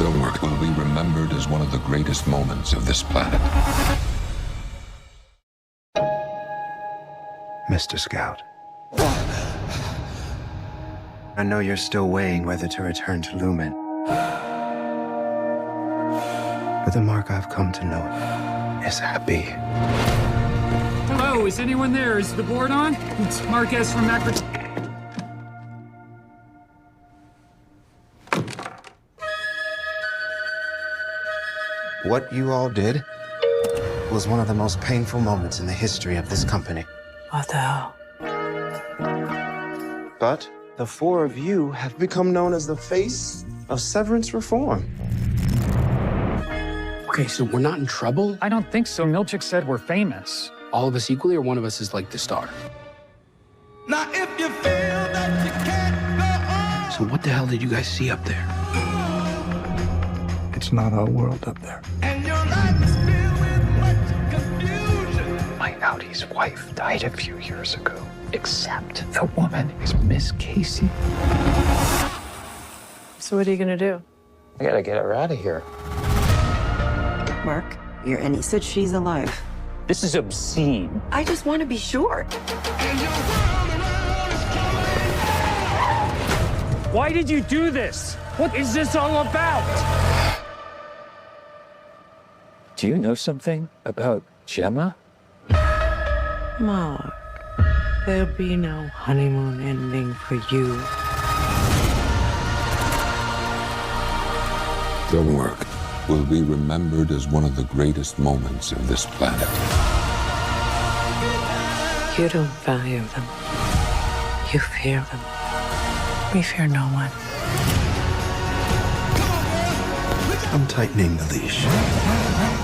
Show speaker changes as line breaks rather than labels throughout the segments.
Their work will be remembered as one of the greatest moments of this planet.
Mr. Scout. I know you're still weighing whether to return to Lumen. But the mark I've come to know is happy.
Hello, is anyone there? Is the board on? It's Marquez from Macro...
What you all did was one of the most painful moments in the history of this company.
What the hell?
But the four of you have become known as the face of Severance reform.
Okay, so we're not in trouble?
I don't think so. Milchick said we're famous.
All of us equally, or one of us is like the star?
Now, if you feel that you can't go on.
So what the hell did you guys see up there?
It's not our world up there.
And your life is filled with much confusion.
My Audi's wife died a few years ago. Except the woman is Miss Casey.
So what are you gonna do?
I gotta get her out of here.
Mark, your Annie said she's alive.
This is obscene.
I just want to be sure.
And your world around is coming down.
Why did you do this? What is this all about?
Do you know something about Gemma?
Mark, there'll be no honeymoon ending for you.
Their work will be remembered as one of the greatest moments of this planet.
You don't value them. You fear them. We fear no one.
I'm tightening the leash.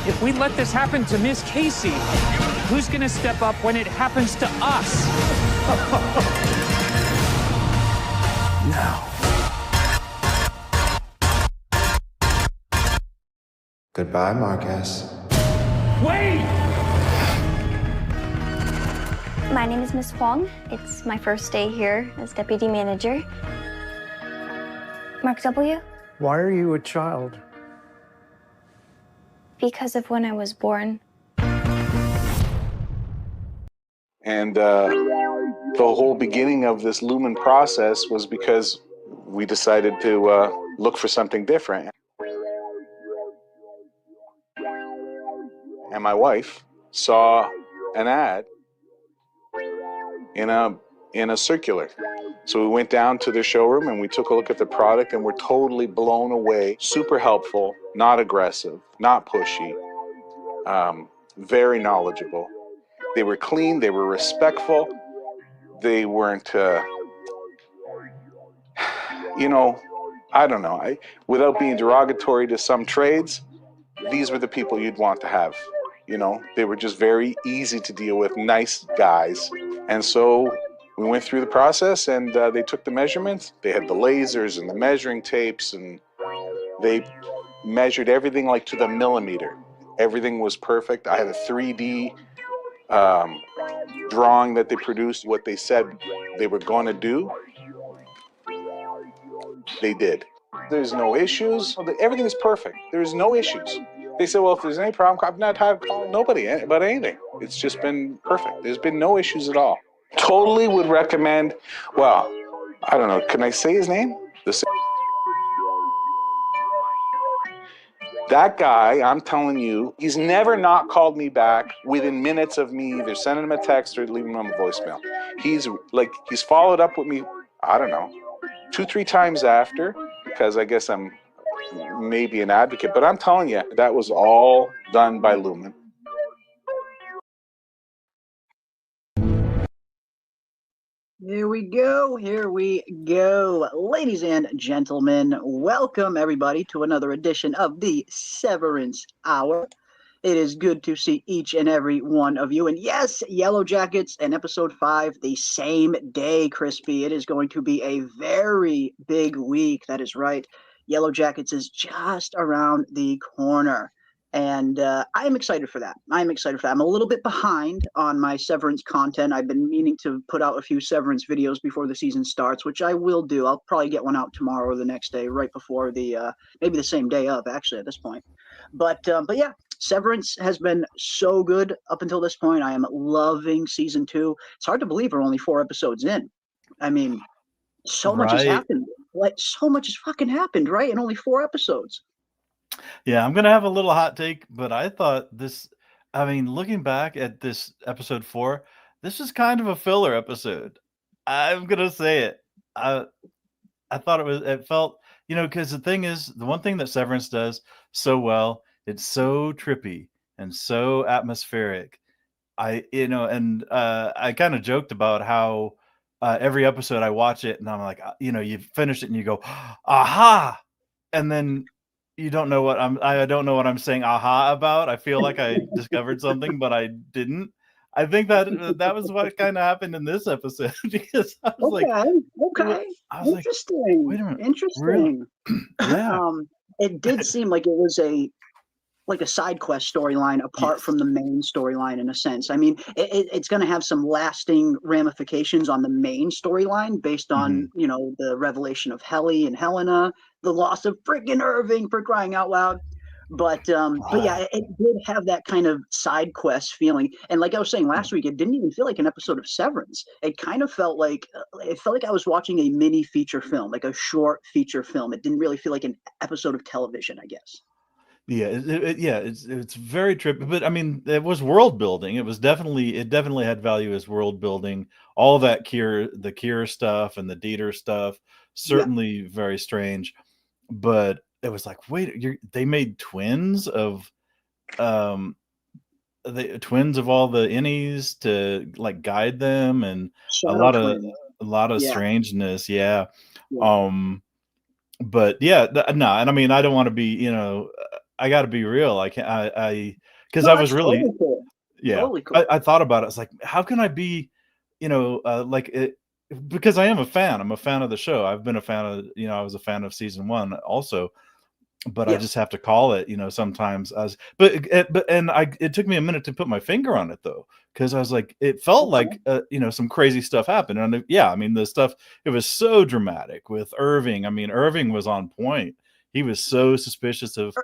If we let this happen to Miss Casey, who's gonna step up when it happens to us?
Now. Goodbye, Marquez.
Wait!
My name is Miss Huang. It's my first day here as deputy manager. Mark W.
Why are you a child?
Because of when I was born.
And the whole beginning of this Lumen process was because we decided to look for something different. And my wife saw an ad in a circular. So we went down to their showroom and we took a look at the product and we're totally blown away. Super helpful, not aggressive, not pushy, very knowledgeable. They were clean, they were respectful, they weren't, I don't know, without being derogatory to some trades, these were the people you'd want to have. They were just very easy to deal with, nice guys. And so we went through the process and they took the measurements. They had the lasers and the measuring tapes and they measured everything like to the millimeter. Everything was perfect. I had a 3D drawing that they produced, what they said they were going to do. They did. There's no issues. Everything is perfect. There's no issues. They said, well, if there's any problem, I've not had to call nobody about anything. It's just been perfect. There's been no issues at all. Totally would recommend, well, I don't know, can I say his name? That guy, I'm telling you, he's never not called me back within minutes of me either sending him a text or leaving him a voicemail. He's followed up with me, I don't know, 2-3 times after, because I guess I'm maybe an advocate, but I'm telling you, that was all done by Lumen.
Here we go. Ladies and gentlemen, welcome everybody to another edition of the Severance Hour. It is good to see each and every one of you. And yes, Yellow Jackets and episode 5, the same day, Crispy. It is going to be a very big week. That is right. Yellow Jackets is just around the corner. And I am excited for that. I'm a little bit behind on my Severance content. I've been meaning to put out a few Severance videos before the season starts, which I will do. I'll probably get one out tomorrow or the next day, right before the maybe the same day of, actually, at this point. But yeah, Severance has been so good up until this point. I am loving season 2. It's hard to believe we're only 4 episodes in. I mean, so much has happened. Like, so much has fucking happened, right? In only 4 episodes.
Yeah, I'm gonna have a little hot take, but I thought this. I mean, looking back at this episode 4, this is kind of a filler episode. I'm gonna say it. I thought it felt, because the thing is, the one thing that Severance does so well, it's so trippy and so atmospheric. And I kind of joked about how every episode I watch it and I'm like, you finish it and you go, aha, and then you don't know I don't know what I'm saying aha about. I feel like I discovered something, but I didn't. I think that was what kind of happened in this episode because I was
Interesting.
Wait a minute,
Interesting.
Yeah.
It did seem like it was a side quest storyline apart from the main storyline, in a sense. I mean, it's going to have some lasting ramifications on the main storyline based on, the revelation of Helly and Helena, the loss of freaking Irving, for crying out loud. But yeah, it did have that kind of side quest feeling. And like I was saying last week, it didn't even feel like an episode of Severance. It kind of felt like I was watching a mini feature film, like a short feature film. It didn't really feel like an episode of television, I guess.
Yeah, it's very trippy, but I mean, it was world building. It definitely had value as world building. All that the Kira stuff and the Dieter stuff, certainly very strange. But it was like, wait, they made twins of all the innies to like guide them, and a lot of strangeness. Yeah. But yeah, no, and I mean, I don't want to be, I got to be real. I can't, because I was really,
totally cool.
yeah,
Totally cool.
I thought about it. It's like, how can I be, like it, because I am a fan. I'm a fan of the show. I've been a fan of, I was a fan of season 1 also, but I just have to call it, sometimes it took me a minute to put my finger on it though. Cause I was like, it felt like, some crazy stuff happened. And I mean, the stuff, it was so dramatic with Irving. I mean, Irving was on point. He was so suspicious of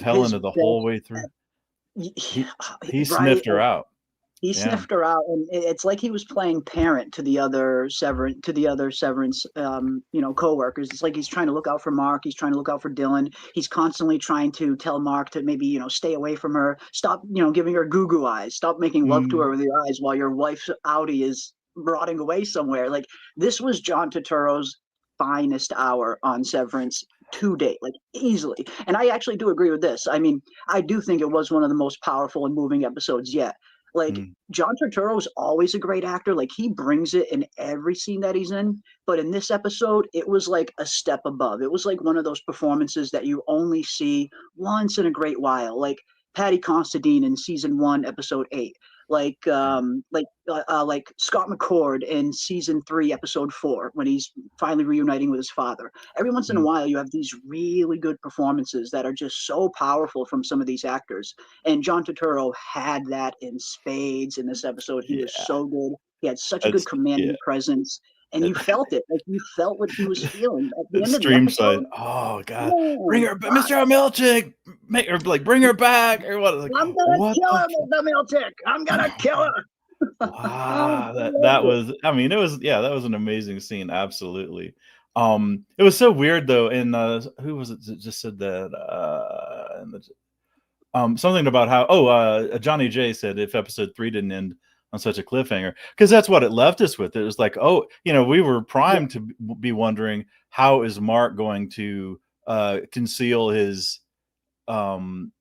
Helena the whole way through. He sniffed her out.
He sniffed her out, and it's like he was playing parent to the other Severance, coworkers. It's like he's trying to look out for Mark. He's trying to look out for Dylan. He's constantly trying to tell Mark to maybe, stay away from her. Stop, giving her goo eyes. Stop making love to her with your eyes while your wife's Audi is rotting away somewhere. Like, this was John Turturro's finest hour on Severance to date, like, easily. And I actually do agree with this. I mean, I do think it was one of the most powerful and moving episodes yet. Like, John Turturro is always a great actor. Like, he brings it in every scene that he's in. But in this episode, it was like a step above. It was like one of those performances that you only see once in a great while. Like Patty Considine in season 1, episode 8. Like Scott McCord in season 3, episode 4, when he's finally reuniting with his father. Every once in a while, you have these really good performances that are just so powerful from some of these actors. And John Turturro had that in spades in this episode. He was so good. He had such a good commanding presence. And you felt it. Like, you felt what he was feeling at the end of the episode.
Oh God! Bring her, Mr. Milchick. Make her bring her back, or what? Like,
I'm gonna kill her, Mr. Milchick. I'm gonna kill her.
Wow, that was. I mean, it was. Yeah, that was an amazing scene. Absolutely. It was so weird though. And who was it that just said that? Something about how. Johnny J said if episode 3 didn't end on such a cliffhanger, because that's what it left us with. It was like, we were primed to be wondering, how is Mark going to conceal his that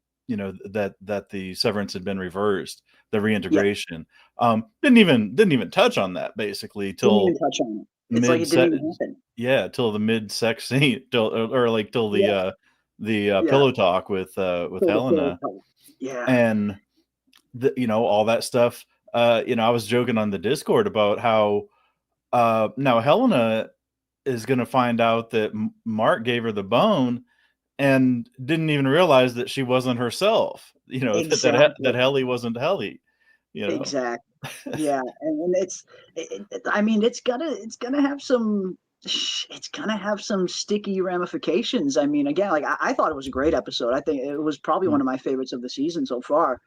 the severance had been reversed, the reintegration. Didn't even touch on that basically till
didn't even touch on it. It's like it didn't even happen.
Yeah, till the mid-sex scene, till the pillow talk with Helena.
Yeah.
And all that stuff. I was joking on the Discord about how now Helena is going to find out that Mark gave her the bone, and didn't even realize that she wasn't herself. You know,
Exactly.
that Helly wasn't Helly. You know,
Exactly. Yeah, and I mean, it's gonna have some. It's gonna have some sticky ramifications. I mean, again, like I thought it was a great episode. I think it was probably one of my favorites of the season so far.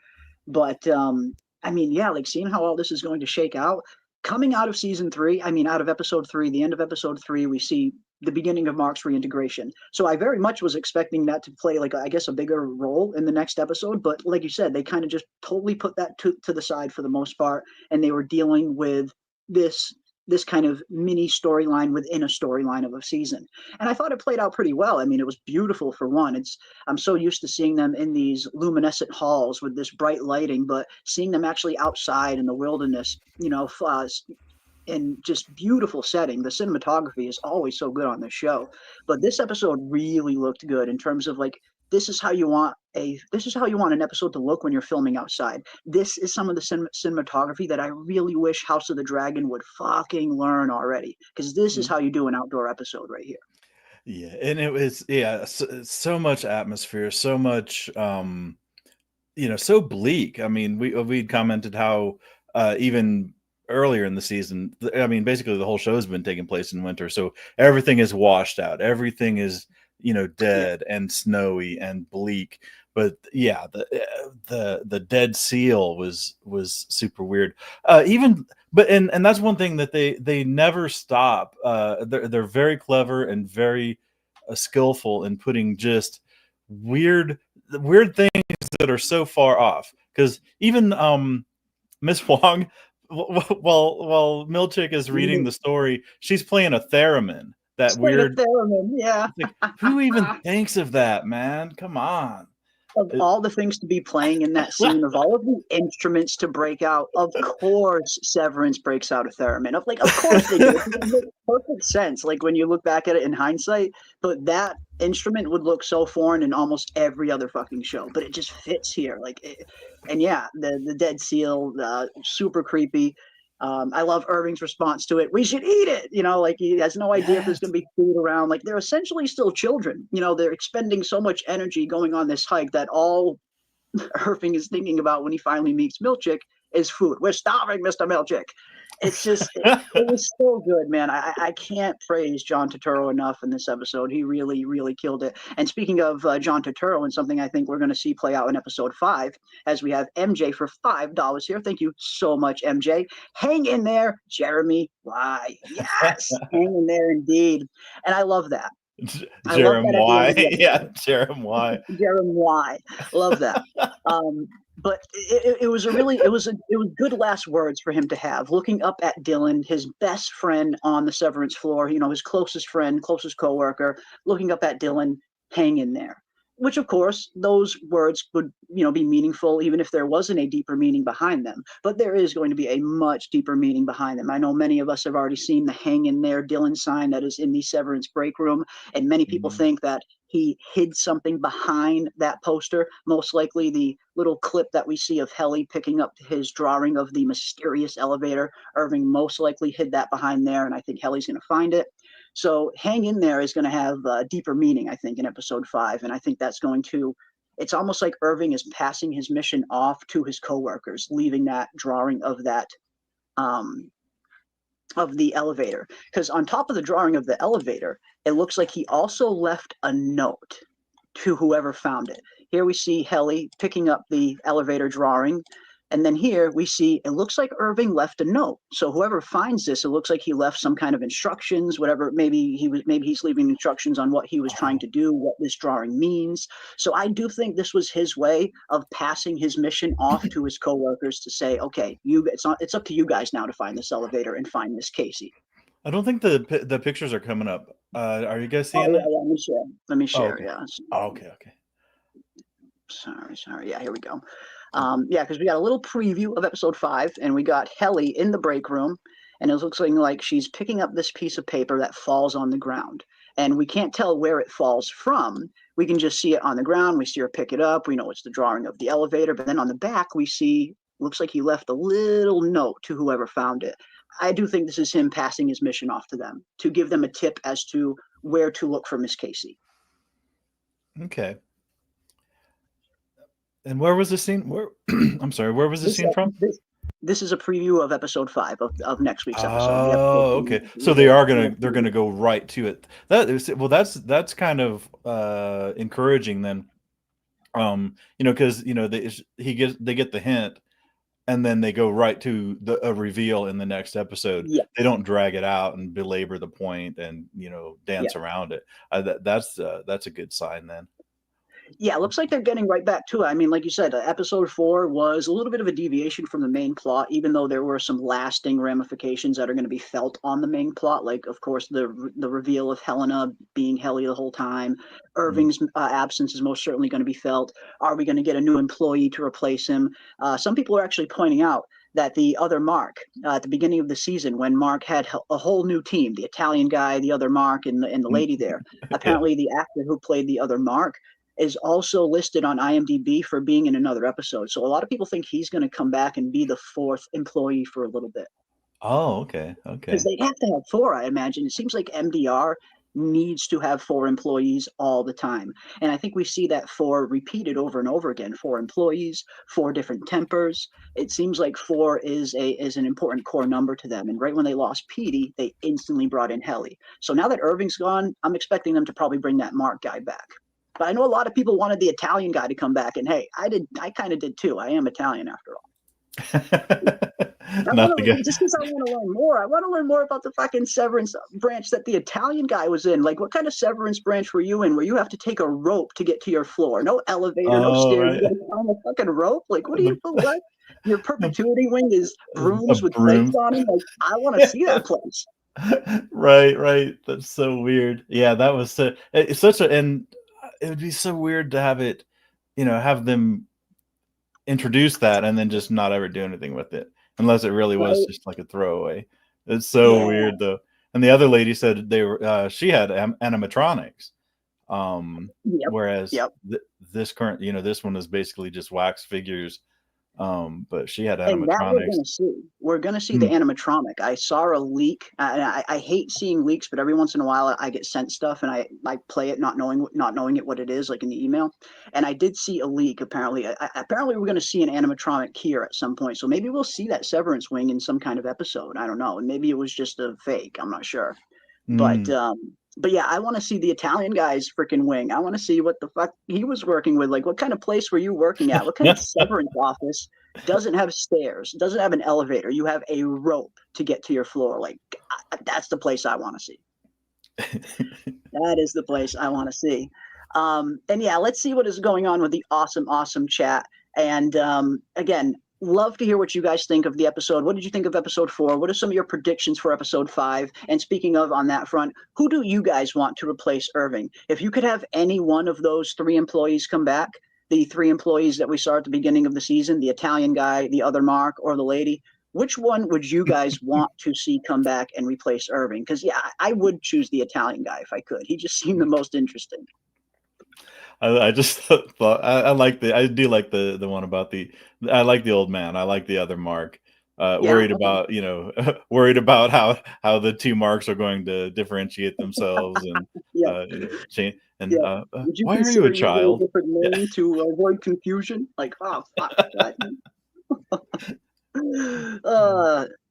But I mean, yeah, like seeing how all this is going to shake out coming out of season 3. I mean, out of episode 3, the end of episode 3, we see the beginning of Mark's reintegration. So I very much was expecting that to play like I guess a bigger role in the next episode. But like you said, they kind of just totally put that to the side for the most part, and they were dealing with this this kind of mini storyline within a storyline of a season. And I thought it played out pretty well. I mean, it was beautiful for one. I'm so used to seeing them in these luminescent halls with this bright lighting, but seeing them actually outside in the wilderness, in just beautiful setting. The cinematography is always so good on this show, but this episode really looked good in terms of like this is how you want an episode to look when you're filming outside. This is some of the cinematography that I really wish House of the Dragon would fucking learn already, because this is how you do an outdoor episode right here.
Yeah, and it was so much atmosphere, so much so bleak. I mean, we'd commented how even earlier in the season, I mean, basically the whole show has been taking place in winter, so everything is washed out, everything is dead and snowy and bleak. But yeah, the dead seal was super weird. And that's one thing that they never stop. They're very clever and very skillful in putting just weird things that are so far off. Because even Miss Huang, while Milchick is reading the story, she's playing a theremin. That weird
theremin, yeah.
Like, who even thinks of that, man? Come on.
Of all the things to be playing in that scene, of all of the instruments to break out, of course Severance breaks out a theremin. Of course they do. It makes perfect sense. Like when you look back at it in hindsight, but that instrument would look so foreign in almost every other fucking show. But it just fits here. And yeah, the dead seal, super creepy. I love Irving's response to it. We should eat it. Like he has no idea if there's going to be food around. Like they're essentially still children. They're expending so much energy going on this hike that all Irving is thinking about when he finally meets Milchick is food. We're starving, Mr. Milchick. It's just, it was so good, man. I can't praise John Turturro enough in this episode. He really, really killed it. And speaking of John Turturro, and something I think we're going to see play out in episode 5, as we have MJ for $5 here. Thank you so much, MJ. Hang in there, Jeremy. Why? Yes, hang in there indeed. And I love that.
Jerem Y. Yeah, Jerem Y.
Jerem Y. Love that. But it was good last words for him to have, looking up at Dylan, his best friend on the Severance floor, his closest friend, closest coworker, looking up at Dylan, hang in there. Which, of course, those words would, be meaningful even if there wasn't a deeper meaning behind them. But there is going to be a much deeper meaning behind them. I know many of us have already seen the hang in there Dylan sign that is in the Severance break room, and many people think that he hid something behind that poster. Most likely the little clip that we see of Helly picking up his drawing of the mysterious elevator. Irving most likely hid that behind there, and I think Helly's going to find it. So hang in there is going to have deeper meaning, I think, in episode 5. And I think that's going to, it's almost like Irving is passing his mission off to his coworkers, leaving that drawing of that, of the elevator. Because on top of the drawing of the elevator, it looks like he also left a note to whoever found it. Here we see Helly picking up the elevator drawing. And then here we see, it looks like Irving left a note. So whoever finds this, it looks like he left some kind of instructions, whatever. Maybe he's leaving instructions on what he was trying to do, what this drawing means. So I do think this was his way of passing his mission off to his coworkers to say, okay, it's up to you guys now to find this elevator and find Miss Casey.
I don't think the pictures are coming up. Are you guys seeing that?
Yeah, let me share. Let me share.
Okay.
Yeah.
Okay.
Sorry. Yeah, here we go. Because we got a little preview of episode 5, and we got Helly in the break room, and it looks like she's picking up this piece of paper that falls on the ground. And we can't tell where it falls from. We can just see it on the ground. We see her pick it up. We know it's the drawing of the elevator. But then on the back, we see, looks like he left a little note to whoever found it. I do think this is him passing his mission off to them, to give them a tip as to where to look for Miss Casey.
Okay. And where was the scene? Where I'm sorry, where was the scene from?
This is a preview of episode 5 of next week's episode.
Oh, okay. So they're gonna go right to it. That is, well, that's kind of encouraging then. Because they get the hint, and then they go right to a reveal in the next episode.
Yeah.
They don't drag it out and belabor the point and dance around it. That's a good sign then.
Yeah, it looks like they're getting right back to it. I mean, like you said, episode 4 was a little bit of a deviation from the main plot, even though there were some lasting ramifications that are going to be felt on the main plot. Like, of course, the reveal of Helena being Helly the whole time. Irving's absence is most certainly going to be felt. Are we going to get a new employee to replace him? Some people are actually pointing out that the other Mark, at the beginning of the season, when Mark had a whole new team, the Italian guy, the other Mark, and the lady there, apparently the actor who played the other Mark is also listed on IMDb for being in another episode. So a lot of people think he's going to come back and be the 4th employee for a little bit.
Oh, okay.
Because they'd have to have 4, I imagine. It seems like MDR needs to have 4 employees all the time. And I think we see that 4 repeated over and over again. 4 employees, 4 different tempers. It seems like 4 is an important core number to them. And right when they lost Petey, they instantly brought in Helly. So now that Irving's gone, I'm expecting them to probably bring that Mark guy back. But I know a lot of people wanted the Italian guy to come back, and hey, I kind of did too. I am Italian after all. Just because I want to learn more. I want to learn more about the fucking Severance branch that the Italian guy was in. Like, what kind of Severance branch were you in where you have to take a rope to get to your floor? No elevator, no stairs. You got to climb a fucking rope? Like, what do you feel like? Your perpetuity wing is brooms with plates on them? Like, I want to see that place.
Right. That's so weird. Yeah, that was it's such a, and it would be so weird to have it, have them introduce that and then just not ever do anything with it, unless it really was just like a throwaway. It's so weird though. And the other lady said they were she had animatronics, whereas this current, this one is basically just wax figures. But she had animatronics.
And that we're gonna see the animatronic. I saw a leak, and I hate seeing leaks, but every once in a while I get sent stuff and I play it not knowing it what it is, like in the email. And I did see a leak. Apparently we're gonna see an animatronic here at some point. So maybe we'll see that Severance wing in some kind of episode. I don't know. And maybe it was just a fake. I'm not sure. But yeah, I want to see the Italian guy's freaking wing. I want to see what the fuck he was working with. Like, what kind of place were you working at? What kind of Severance office doesn't have stairs, doesn't have an elevator? You have a rope to get to your floor. Like, that's the place I want to see. That is the place I want to see. And yeah, let's see what is going on with the awesome chat. And again, love to hear what you guys think of the episode. What did you think of episode 4? What are some of your predictions for episode 5? And speaking of, on that front, who do you guys want to replace Irving? If you could have any one of those 3 employees come back, the 3 employees that we saw at the beginning of the season, the Italian guy, the other Mark, or the lady, which one would you guys want to see come back and replace Irving? Because yeah, I would choose the Italian guy if I could. He just seemed the most interesting.
I just thought I do like the one about I like the old man. I like the other Mark. Worried about how the 2 Marks are going to differentiate themselves and change. And why are you a child?
A different name to avoid confusion. Like, oh fuck.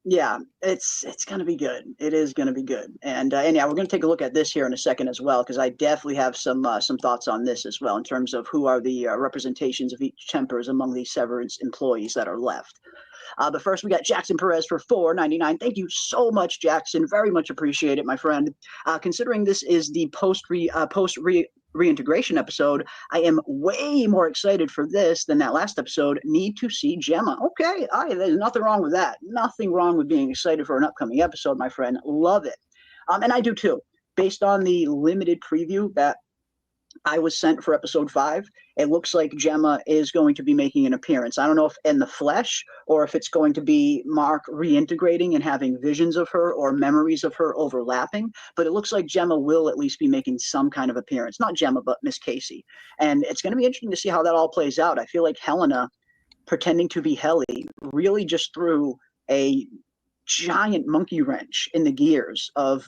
Yeah, it's gonna be good. It is gonna be good, and yeah, we're gonna take a look at this here in a second as well, because I definitely have some thoughts on this as well in terms of who are the representations of each tempers among the Severance employees that are left. But first, we got Jackson Perez for $4.99. Thank you so much, Jackson. Very much appreciate it, my friend. Considering this is the post reintegration episode, I am way more excited for this than that last episode. Need to see Gemma. Okay, there's nothing wrong with that. Nothing wrong with being excited for an upcoming episode, my friend. Love it. And I do too. Based on the limited preview that I was sent for episode 5, it looks like Gemma is going to be making an appearance. I don't know if in the flesh or if it's going to be Mark reintegrating and having visions of her or memories of her overlapping, but it looks like Gemma will at least be making some kind of appearance. Not Gemma, but Miss Casey. And it's going to be interesting to see how that all plays out. I feel like Helena pretending to be Helly really just threw a giant monkey wrench in the gears of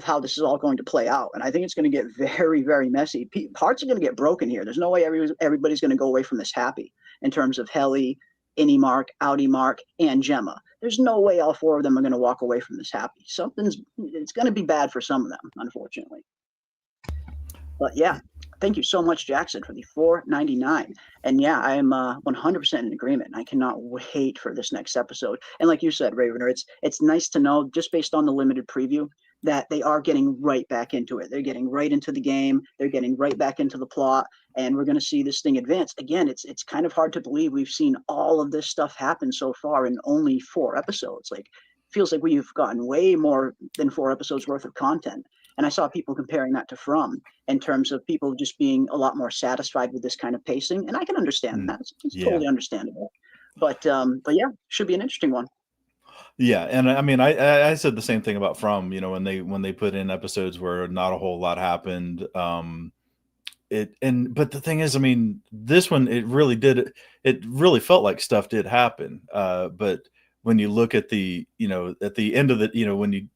how this is all going to play out. And I think it's going to get very, very messy. Hearts are going to get broken here. There's no way everybody's going to go away from this happy in terms of Helly, Innie Mark, Outie Mark, and Gemma. There's no way all four of them are going to walk away from this happy. It's going to be bad for some of them, unfortunately. But yeah, thank you so much, Jackson, for the $4.99. And yeah, I am 100% in agreement. I cannot wait for this next episode. And like you said, Ravener, it's nice to know, just based on the limited preview, that they are getting right back into it. They're getting right into the game. They're getting right back into the plot. And we're going to see this thing advance. Again, it's kind of hard to believe we've seen all of this stuff happen so far in only 4 episodes. Like, feels like we've gotten way more than 4 episodes worth of content. And I saw people comparing that to From in terms of people just being a lot more satisfied with this kind of pacing. And I can understand that. It's totally understandable. But yeah, should be an interesting one.
Yeah, and I mean, I said the same thing about From, you know, when they put in episodes where not a whole lot happened. But the thing is, I mean, this one, it really felt like stuff did happen. But when you look at the end of the, you know, when you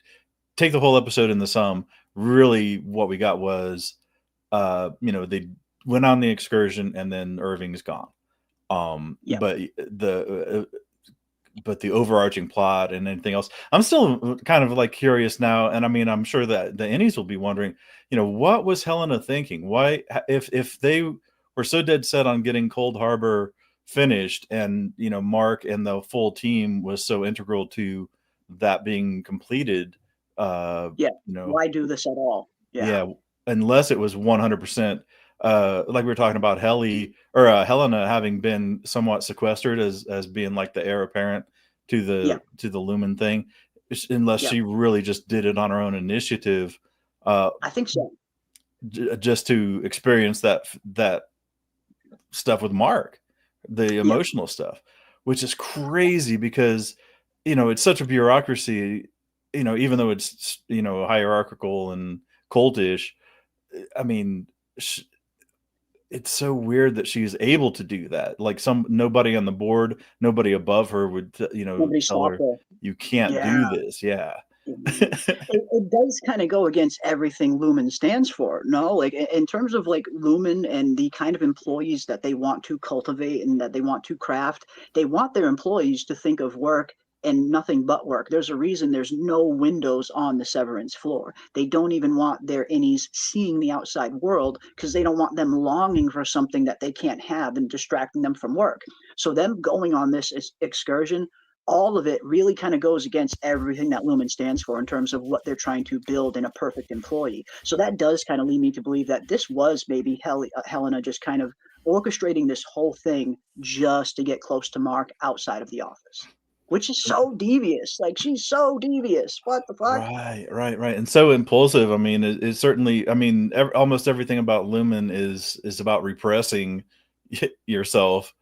take the whole episode in the sum, really what we got was, they went on the excursion and then Irving's gone. But the overarching plot and anything else, I'm still kind of like curious now. And I mean, I'm sure that the Innies will be wondering, you know, what was Helena thinking? Why, if they were so dead set on getting Cold Harbor finished, and, you know, Mark and the full team was so integral to that being completed,
why do this at all?
Unless it was 100%, like we were talking about Helena having been somewhat sequestered as being like the heir apparent to the Lumon thing, unless she really just did it on her own initiative.
I think so.
Just to experience that stuff with Mark, the emotional stuff, which is crazy because, you know, it's such a bureaucracy, you know, even though it's, you know, hierarchical and cultish. I mean, it's so weird that she's able to do that. Like, nobody on the board, nobody above her would, tell her, you can't do this. Yeah.
It does kind of go against everything Lumon stands for. No, like in terms of like Lumon and the kind of employees that they want to cultivate and that they want to craft, they want their employees to think of work and nothing but work. There's a reason there's no windows on the Severance floor. They don't even want their Innies seeing the outside world because they don't want them longing for something that they can't have and distracting them from work. So them going on this excursion, all of it really kind of goes against everything that Lumon stands for in terms of what they're trying to build in a perfect employee. So that does kind of lead me to believe that this was maybe Helena just kind of orchestrating this whole thing just to get close to Mark outside of the office, which is so devious. Like, she's so devious. What the fuck?
Right. And so impulsive. I mean, it certainly, I mean, almost everything about Lumon is about repressing yourself.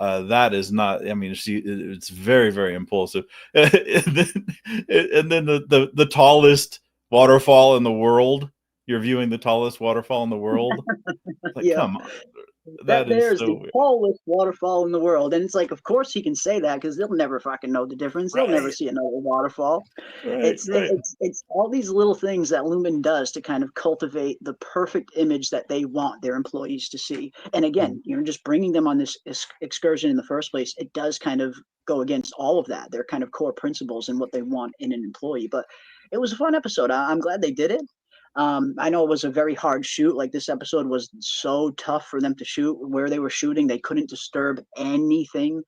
That is not, I mean, it's very, very impulsive. And then the tallest waterfall in the world, you're viewing the tallest waterfall in the world. Like, come on.
There's the tallest waterfall in the world. And it's like, of course he can say that because they'll never fucking know the difference. They'll never see another waterfall. It's all these little things that Lumon does to kind of cultivate the perfect image that they want their employees to see. And again, you know, just bringing them on this excursion in the first place, it does kind of go against all of that. Their kind of core principles and what they want in an employee. But it was a fun episode. I'm glad they did it. I know it was a very hard shoot. Like, this episode was so tough for them to shoot. Where they were shooting, they couldn't disturb anything.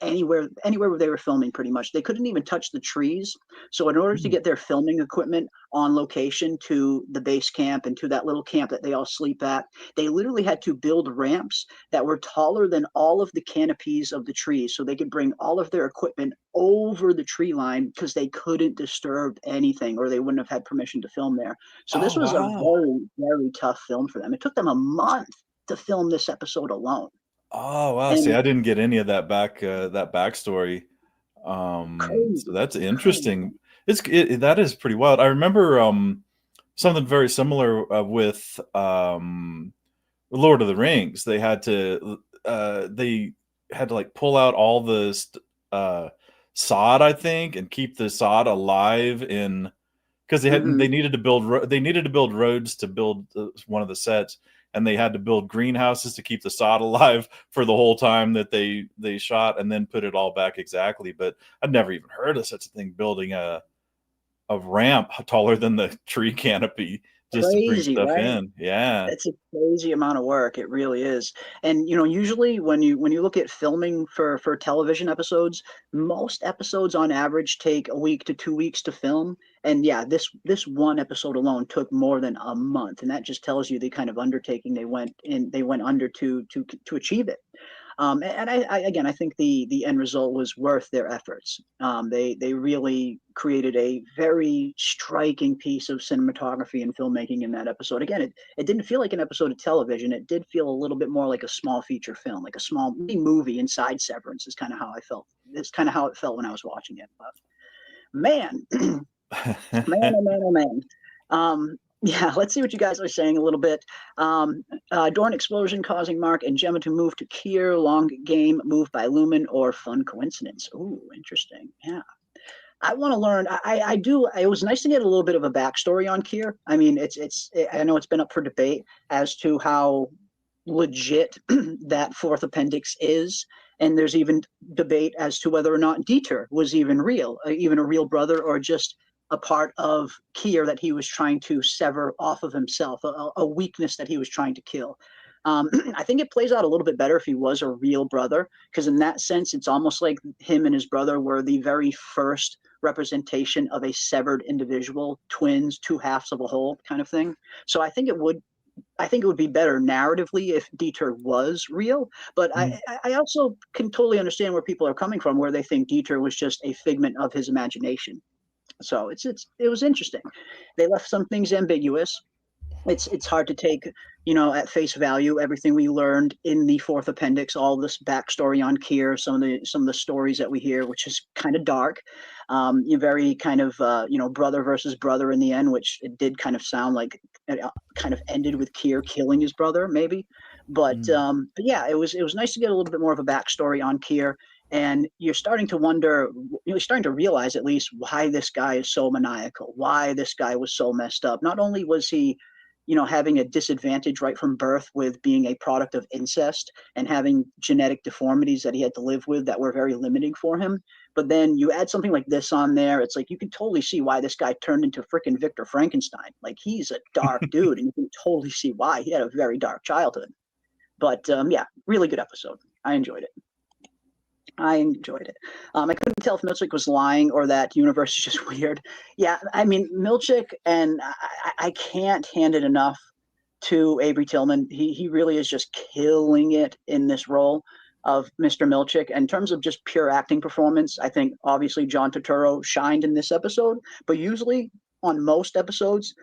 Anywhere where they were filming, pretty much they couldn't even touch the trees. So in order to get their filming equipment on location to the base camp and to that little camp that they all sleep at, they literally had to build ramps that were taller than all of the canopies of the trees so they could bring all of their equipment over the tree line because they couldn't disturb anything or they wouldn't have had permission to film there. So this was a very, very tough film for them. It took them a month to film this episode alone.
Oh wow! See, I didn't get any of that backstory. So that's interesting. That is pretty wild. I remember something very similar with Lord of the Rings. They had to like pull out all the sod, I think, and keep the sod alive in, because they needed to build roads to build one of the sets, and they had to build greenhouses to keep the sod alive for the whole time that they shot, and then put it all back exactly. But I'd never even heard of such a thing, building a ramp taller than the tree canopy just to bring
Crazy,
stuff
right?
in. Yeah.
It's a crazy amount of work. It really is. And usually when you look at filming for television episodes, most episodes on average take a week to 2 weeks to film. And yeah, this one episode alone took more than a month, and that just tells you the kind of undertaking they went under to achieve it. And I think the end result was worth their efforts. They really created a very striking piece of cinematography and filmmaking in that episode. Again, it didn't feel like an episode of television. It did feel a little bit more like a small feature film, like a small movie inside Severance. Is kind of how I felt. It's kind of how it felt when I was watching it. But man, man, oh man, oh man. Yeah, let's see what you guys are saying a little bit. Dorn explosion causing Mark and Gemma to move to Kier. Long game move by Lumen or fun coincidence? Ooh, interesting. Yeah. I want to learn. I do. It was nice to get a little bit of a backstory on Kier. I mean, I know it's been up for debate as to how legit that fourth appendix is, and there's even debate as to whether or not Dieter was even real, even a real brother, or just a part of Kier that he was trying to sever off of himself, a weakness that he was trying to kill. I think it plays out a little bit better if he was a real brother, because in that sense, it's almost like him and his brother were the very first representation of a severed individual, twins, two halves of a whole kind of thing. So I think it would be better narratively if Dieter was real, but I also can totally understand where people are coming from, where they think Dieter was just a figment of his imagination. So it was interesting. They left some things ambiguous. It's hard to take, at face value everything we learned in the fourth appendix, all this backstory on Kier, some of the stories that we hear, which is kind of dark. You very kind of brother versus brother in the end, which it did kind of sound like it kind of ended with Kier killing his brother, maybe. But yeah, it was nice to get a little bit more of a backstory on Kier. And you're starting to wonder, you're starting to realize at least why this guy is so maniacal, why this guy was so messed up. Not only was he, having a disadvantage right from birth with being a product of incest and having genetic deformities that he had to live with that were very limiting for him, but then you add something like this on there, it's like you can totally see why this guy turned into freaking Victor Frankenstein. Like, he's a dark dude, and you can totally see why. He had a very dark childhood. But yeah, really good episode. I enjoyed it. I couldn't tell if Milchick was lying or that universe is just weird. Yeah, I mean, Milchick, and I can't hand it enough to Avery Tillman. He really is just killing it in this role of Mr. Milchick. In terms of just pure acting performance, I think obviously John Turturro shined in this episode, but usually on most episodes,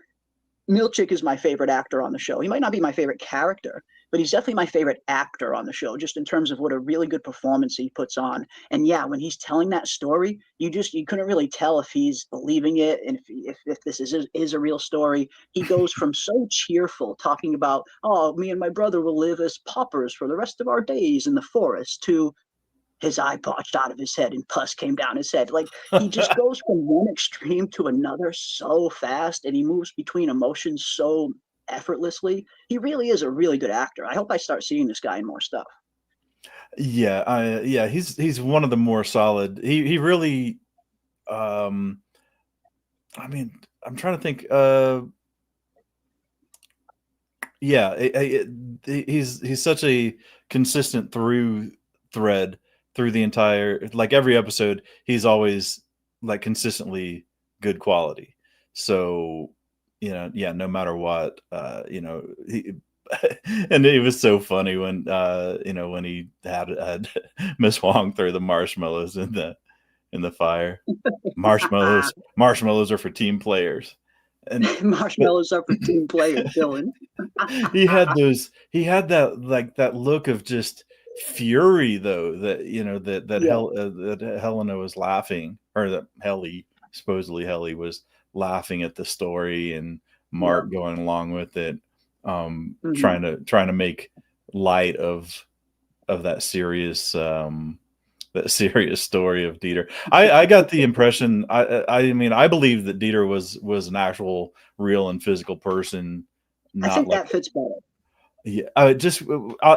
Milchick is my favorite actor on the show. He might not be my favorite character, but he's definitely my favorite actor on the show, just in terms of what a really good performance he puts on. And yeah, when he's telling that story, you couldn't really tell if he's believing it and if this is a real story. He goes from so cheerful, talking about, oh, me and my brother will live as paupers for the rest of our days in the forest, to his eye popped out of his head and pus came down his head. Like, he just goes from one extreme to another so fast, and he moves between emotions so effortlessly. He really is a really good actor. I hope I start seeing this guy in more stuff.
Yeah, he's one of the more solid. He really, I mean, I'm trying to think. He's such a consistent thread through the entire, like, every episode. He's always like consistently good quality. So, no matter what, he, and it was so funny when when he had Miss Huang throw the marshmallows in the fire. Marshmallows are for team players. And
marshmallows are for team players, Dylan.
he had that look of just fury, though, that Helena was laughing, or that supposedly Helly was laughing at the story, and Mark going along with it, trying to make light of that serious that serious story of Dieter. I got the impression. I mean, I believe that Dieter was an actual, real, and physical person,
I
not
think
like
that fits better.
yeah.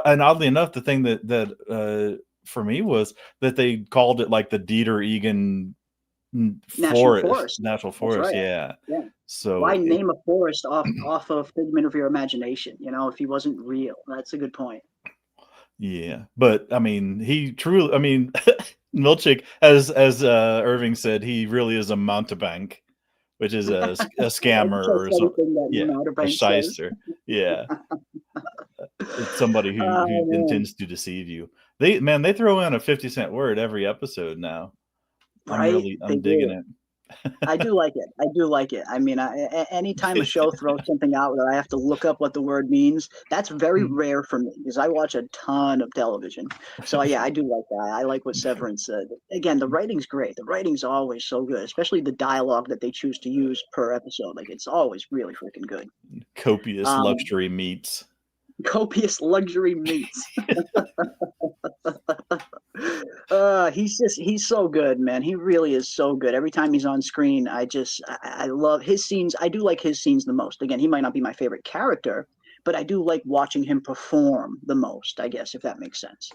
And oddly enough, the thing that for me was that they called it like the Dieter Egan
National
Forest,
Forest.
National
That's
Forest.
right.
Yeah.
Yeah.
So
Why name a forest off of figment of your imagination? You know, if he wasn't real, that's a good point.
yeah, but I mean, he truly. I mean, Milchick, as Irving said, he really is a mountebank, which is a scammer
That's
or something.
everything that
Yeah, a
Mountebank says.
shyster. Yeah, it's somebody who
Oh man,
intends to deceive you. They throw in a 50-cent word every episode now.
right? They
I'm digging
do.
it.
I do like it. I do like it. I mean, anytime a show throws something out that I have to look up what the word means, that's very rare for me because I watch a ton of television. So yeah, I do like that. I like what Severance said. Again, the writing's great. The writing's always so good, especially the dialogue that they choose to use per episode. Like it's always really freaking good.
Copious
Um,
luxury meats.
Copious luxury meats. He's so good, man. He really is so good. Every time he's on screen, I love his scenes. I do like his scenes the most. Again, he might not be my favorite character, but I do like watching him perform the most, I guess, if that makes sense.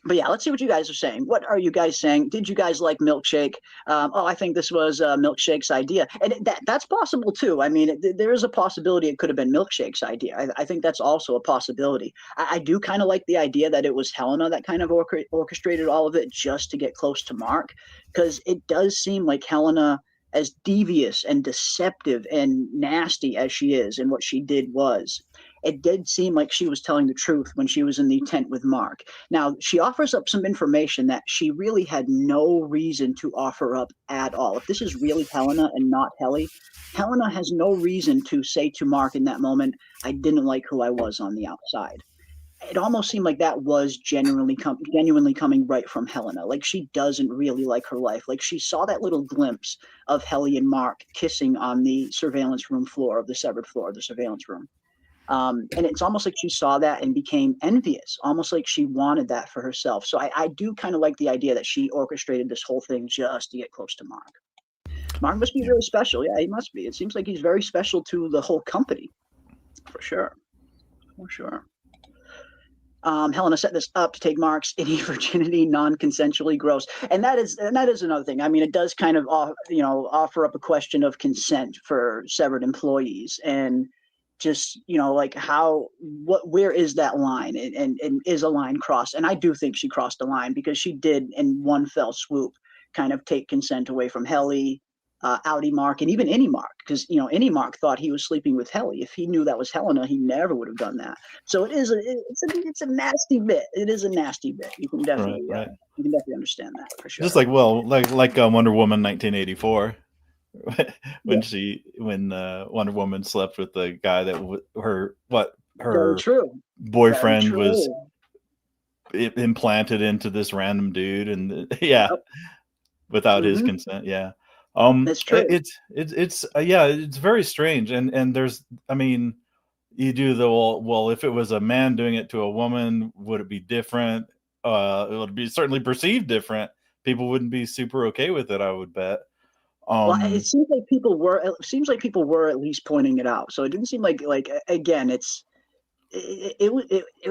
But yeah, let's see what you guys are saying. What are you guys saying? Did you guys like Milkshake? I think this was Milkshake's idea, and that's possible too. I mean, there is a possibility it could have been Milkshake's idea. I think that's also a possibility. I do kind of like the idea that it was Helena that kind of orchestrated all of it just to get close to Mark, because it does seem like Helena, as devious and deceptive and nasty as she is, and what she did was, it did seem like she was telling the truth when she was in the tent with Mark. Now, she offers up some information that she really had no reason to offer up at all. If this is really Helena and not Helly, Helena has no reason to say to Mark in that moment, I didn't like who I was on the outside. It almost seemed like that was genuinely coming right from Helena. Like she doesn't really like her life. Like she saw that little glimpse of Helly and Mark kissing on the surveillance room floor of the severed floor of the surveillance room. And it's almost like she saw that and became envious, almost like she wanted that for herself. So I do kind of like the idea that she orchestrated this whole thing just to get close to Mark. Mark must be really special. Yeah, he must be. It seems like he's very special to the whole company, for sure. For sure. Helena set this up to take Mark's any virginity non-consensually gross, and that is another thing. I mean, it does kind of offer up a question of consent for severed employees, and just like where is that line, and is a line crossed? And I do think she crossed the line because she did in one fell swoop kind of take consent away from Helly, Outie Mark, and even Any Mark, because Any Mark thought he was sleeping with Helly. If he knew that was Helena, he never would have done that. So it's a nasty bit. It is a nasty bit. You can definitely
right.
You can definitely understand that for sure.
Just like Wonder Woman 1984. when Wonder Woman slept with the guy that her boyfriend was implanted into this random dude, and without his consent. Yeah,
that's true.
It's very strange, and there's, I mean, you do the well, if it was a man doing it to a woman, would it be different? It would be certainly perceived different. People wouldn't be super okay with it, I would bet.
Well, it seems like people were. It seems like people were at least pointing it out. So it didn't seem like again, it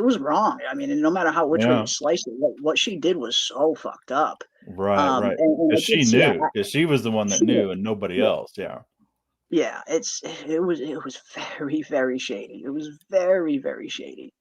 was wrong. I mean, no matter which way you slice it, what she did was so fucked up.
Right. Because she knew. Because she was the one that knew, and nobody else. Yeah.
Yeah, it was very, very shady. It was very, very shady.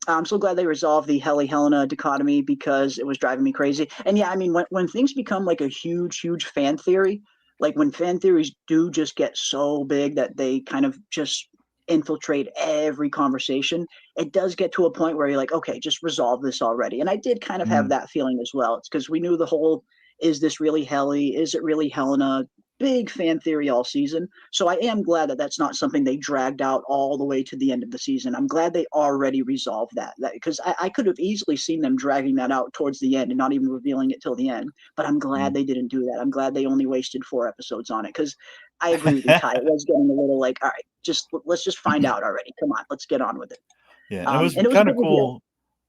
I'm so glad they resolved the Helena dichotomy because it was driving me crazy. And yeah, I mean, when things become like a huge fan theory, like when fan theories do just get so big that they kind of just infiltrate every conversation, it does get to a point where you're like, okay, just resolve this already. And I did kind of have that feeling as well. It's because we knew the whole, is this really Helly? Is it really Helena? Big fan theory all season. So I am glad that that's not something they dragged out all the way to the end of the season. I'm glad they already resolved that because I could have easily seen them dragging that out towards the end and not even revealing it till the end. But I'm glad they didn't do that. I'm glad they only wasted 4 episodes on it because I agree with you, Ty. It was getting a little like, all right, let's just find out already. Come on, let's get on with it.
Yeah, and it was kind of cool.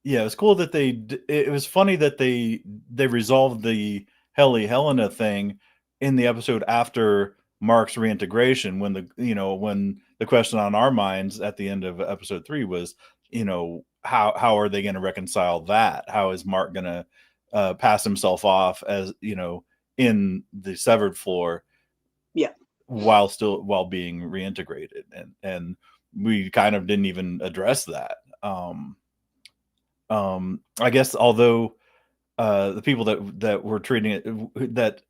Yeah, it was cool that it was funny that they resolved the Helena thing in the episode after Mark's reintegration, when when the question on our minds at the end of episode 3 was, how are they going to reconcile that? How is Mark going to pass himself off as, in the severed floor,
yeah,
while being reintegrated, and we kind of didn't even address that. I guess, although the people that were treating it, that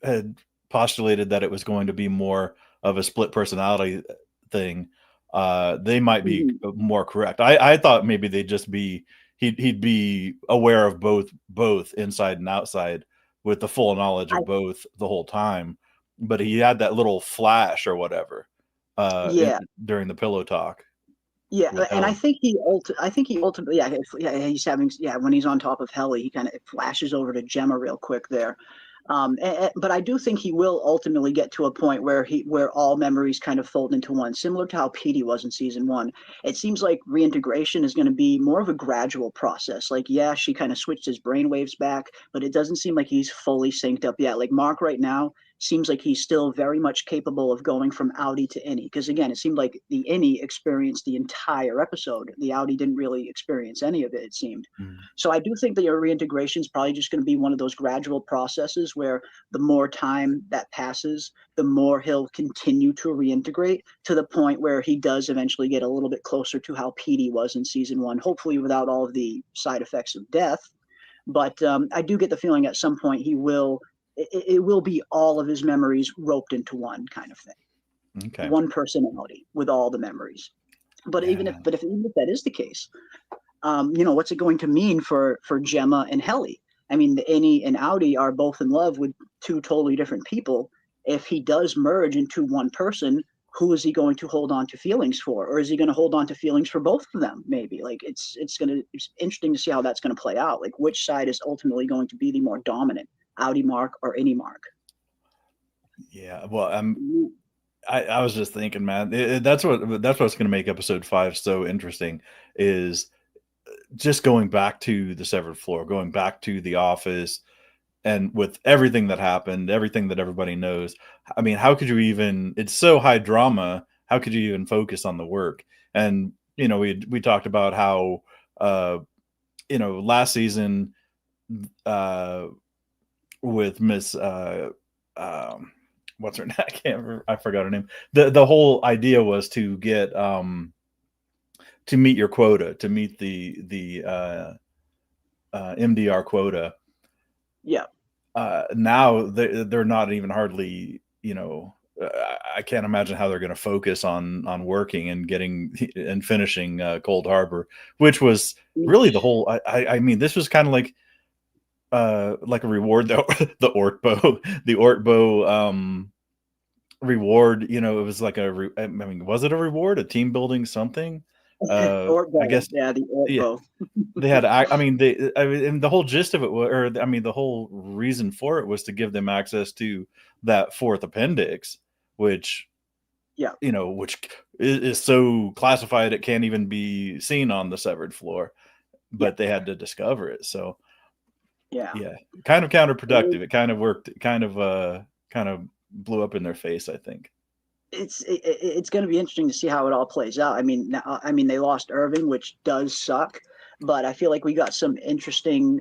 had postulated that it was going to be more of a split personality thing, they might be more correct. I thought maybe they'd just be he'd be aware of both inside and outside, with the full knowledge of both the whole time, but he had that little flash or whatever
yeah.
during the pillow talk.
Yeah, and I think he ultimately, he's having, when he's on top of Helly, he kind of flashes over to Gemma real quick there. But I do think he will ultimately get to a point where all memories kind of fold into one, similar to how Petey was in season 1. It seems like reintegration is going to be more of a gradual process. Like, yeah, she kind of switched his brainwaves back, but it doesn't seem like he's fully synced up yet. Like Mark right now seems like he's still very much capable of going from Audi to Innie. Because again, it seemed like the Innie experienced the entire episode. The Audi didn't really experience any of it, it seemed. So I do think that your reintegration is probably just going to be one of those gradual processes where the more time that passes, the more he'll continue to reintegrate, to the point where he does eventually get a little bit closer to how Petey was in season 1, hopefully without all of the side effects of death. But I do get the feeling at some point it will be all of his memories roped into one kind of thing.
Okay.
One personality with all the memories. But even if that is the case, what's it going to mean for Gemma and Helly? I mean, Innie and Audi are both in love with two totally different people. If he does merge into one person, who is he going to hold on to feelings for? Or is he going to hold on to feelings for both of them? Maybe. Like, it's interesting to see how that's going to play out. Like, which side is ultimately going to be the more dominant, Audi Mark or Innie Mark?
Yeah, well, I was just thinking, man, that's what's going to make episode 5 so interesting, is just going back to the severed floor, going back to the office, and with everything that happened, everything that everybody knows. I mean, how could you even? It's so high drama. How could you even focus on the work? And we talked about how last season with Miss what's her name? I can't remember. I forgot her name. The whole idea was to get to meet your quota, to meet the MDR quota.
Yeah.
Now they're not even hardly, I can't imagine how they're going to focus on working and getting and finishing Cold Harbor, which was really the whole. I mean, this was kind of like a reward, the Ortbo reward. It was like I mean, was it a reward, a team building something? I guess,
the Ortbo.
They had, and the whole gist of it was, the whole reason for it was to give them access to that fourth appendix, which which is so classified it can't even be seen on the severed floor, but they had to discover it. So yeah, kind of counterproductive. It kind of worked. It kind of blew up in their face, I think.
It's going to be interesting to see how it all plays out. I mean, they lost Irving, which does suck, but I feel like we got some interesting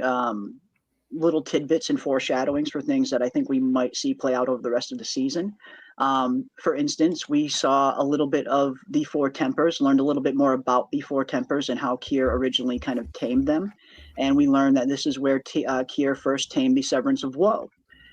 little tidbits and foreshadowings for things that I think we might see play out over the rest of the season. For instance, we saw a little bit of the Four Tempers, learned a little bit more about the Four Tempers and how Kier originally kind of tamed them. And we learned that this is where Kier first tamed the Severance of Woe.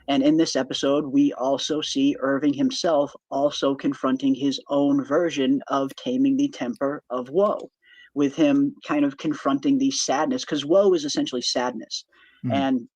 And in this episode, we also see Irving himself also confronting his own version of taming the temper of woe, with him kind of confronting the sadness, because woe is essentially sadness. And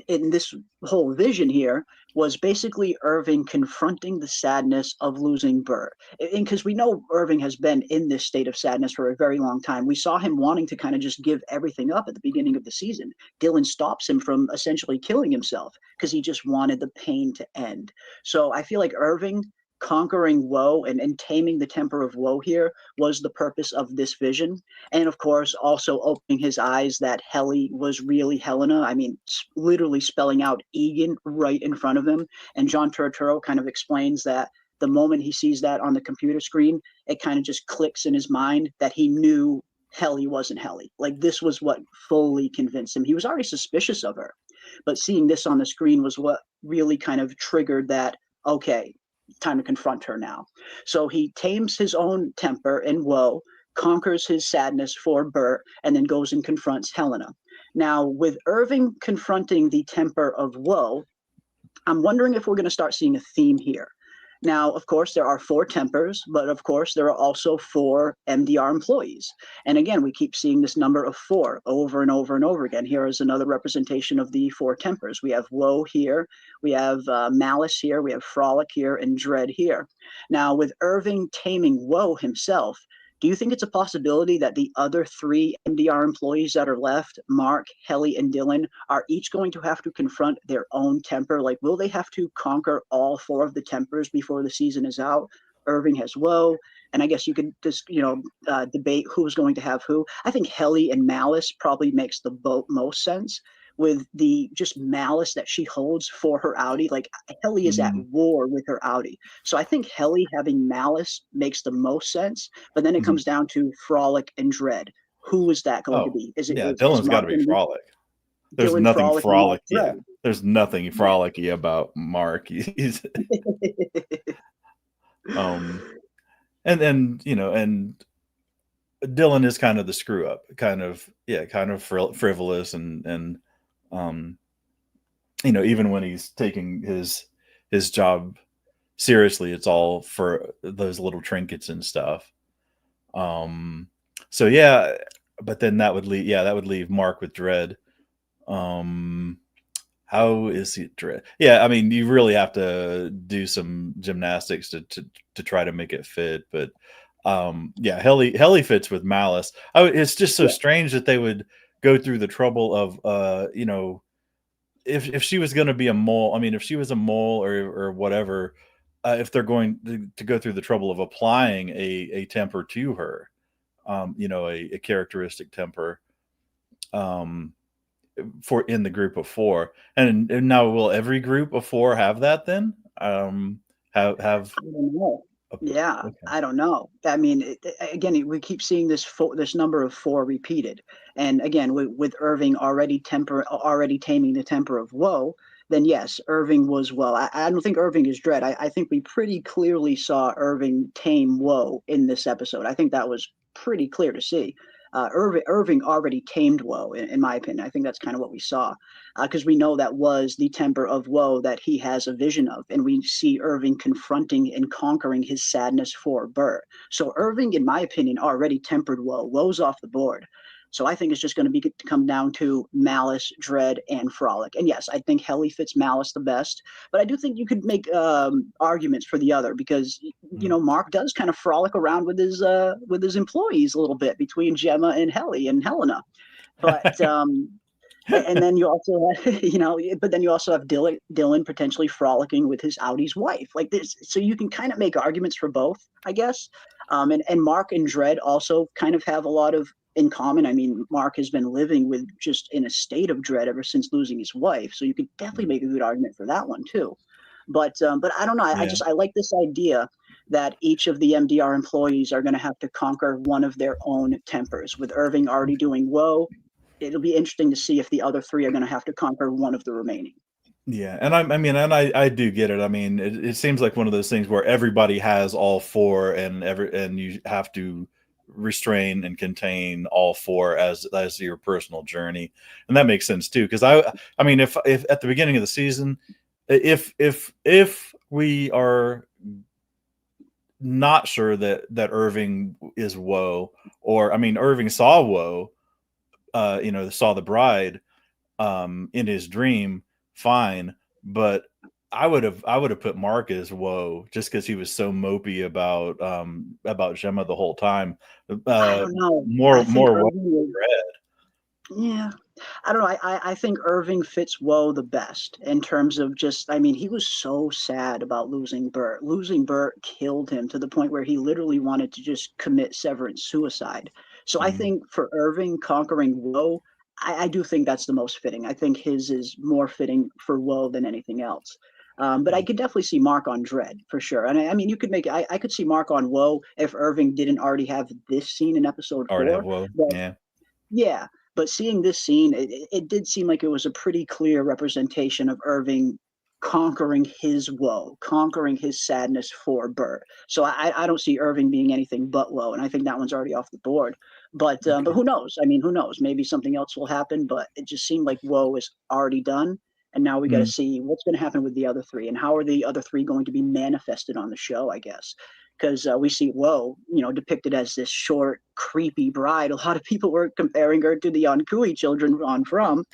in this whole vision here was basically Irving confronting the sadness of losing Burr. And because we know Irving has been in this state of sadness for a very long time. We saw him wanting to kind of just give everything up at the beginning of the season. Dylan stops him from essentially killing himself because he just wanted the pain to end. So I feel like Irving conquering woe and taming the temper of woe here was the purpose of this vision. And of course, also opening his eyes that Helly was really Helena. I mean, literally spelling out Egan right in front of him. And John Turturro kind of explains that the moment he sees that on the computer screen, it kind of just clicks in his mind that he knew Helly wasn't Helly. Like, this was what fully convinced him. He was already suspicious of her, but seeing this on the screen was what really kind of triggered that, okay, time to confront her now. So he tames his own temper and woe, conquers his sadness for Bert, and then goes and confronts Helena. Now, with Irving confronting the temper of woe, I'm wondering if we're going to start seeing a theme here. Now, of course, there are 4 tempers, but of course, there are also 4 MDR employees. And again, we keep seeing this number of 4 over and over and over again. Here is another representation of the 4 tempers. We have woe here, we have malice here, we have frolic here, and dread here. Now, with Irving taming woe himself, do you think it's a possibility that the other 3 MDR employees that are left, Mark, Helly, and Dylan, are each going to have to confront their own temper? Like, will they have to conquer all 4 of the tempers before the season is out? Irving has woe, and I guess you could just, debate who's going to have who. I think Helly and malice probably makes the most sense, with the just malice that she holds for her outie. Like, Helly is at war with her outie. So I think Helly having malice makes the most sense, but then it comes down to frolic and dread. Who is that going to be? Is it
Dylan's got to be frolic. There's
Dylan
nothing
frolic.
Yeah. There's nothing frolicky about Mark. He's and Dylan is kind of the screw up, kind of frivolous and even when he's taking his job seriously, it's all for those little trinkets and stuff. So yeah, but then that would leave Mark with dread. How is he dread? Yeah, I mean, you really have to do some gymnastics to try to make it fit, but Helly fits with malice. It's just so strange that they would go through the trouble of if she was going to be a mole. I mean, if she was a mole or whatever, if they're going to go through the trouble of applying a temper to her, a characteristic temper, for in the group of 4, and now will every group of 4 have that then? Have
I don't know. Yeah, okay. I don't know. I mean, again, we keep seeing this number of 4 repeated, and again, with Irving already taming the temper of woe, then yes, Irving was woe. I don't think Irving is dread. I think we pretty clearly saw Irving tame woe in this episode. I think that was pretty clear to see. Irving already tamed woe, in my opinion. I think that's kind of what we saw, because we know that was the temper of woe that he has a vision of, and we see Irving confronting and conquering his sadness for Bert. So Irving, in my opinion, already tempered woe. Woe's off the board. So I think it's just going to come down to malice, dread, and frolic. And yes, I think Helly fits malice the best, but I do think you could make arguments for the other, because Mark does kind of frolic around with his employees a little bit between Gemma and Helly and Helena. But and then you also have, but then you also have Dylan potentially frolicking with his outie's wife, like this. So you can kind of make arguments for both, I guess. And Mark and Dread also kind of have a lot of in common. I mean, Mark has been living with just in a state of dread ever since losing his wife, so you could definitely make a good argument for that one too. But I don't know. I like this idea that each of the MDR employees are going to have to conquer one of their own tempers. With Irving already doing woe, it'll be interesting to see if the other 3 are going to have to conquer one of the remaining.
Yeah, and I do get it. I mean, it seems like one of those things where everybody has all 4, and you have to restrain and contain all 4 as your personal journey, and that makes sense too. Because I mean, if at the beginning of the season, if we are not sure that Irving is woe, or I mean, Irving saw woe, saw the bride in his dream, fine, but I would have put Mark as woe just because he was so mopey about Gemma the whole time.
I don't know.
More woe than dread.
Yeah, I don't know. I think Irving fits Woe the best in terms of just, I mean, he was so sad about losing Bert. Losing Bert killed him to the point where he literally wanted to just commit Severance suicide. So I think for Irving conquering Woe, I do think that's the most fitting. I think his is more fitting for Woe than anything else. But I could definitely see Mark on Dread for sure. And I mean, you could make I could see Mark on Woe if Irving didn't already have this scene in episode
Already
4.
have Woe.
But,
Yeah.
yeah. But seeing this scene, it did seem like it was a pretty clear representation of Irving conquering his woe, conquering his sadness for Bert. So I don't see Irving being anything but Woe, and I think that one's already off the board. But who knows? I mean, who knows? Maybe something else will happen. But it just seemed like Woe is already done, and now we got to see what's going to happen with the other 3, and how are the other 3 going to be manifested on the show, I guess. Because we see Woe, depicted as this short, creepy bride. A lot of people were comparing her to the Onkui children on From,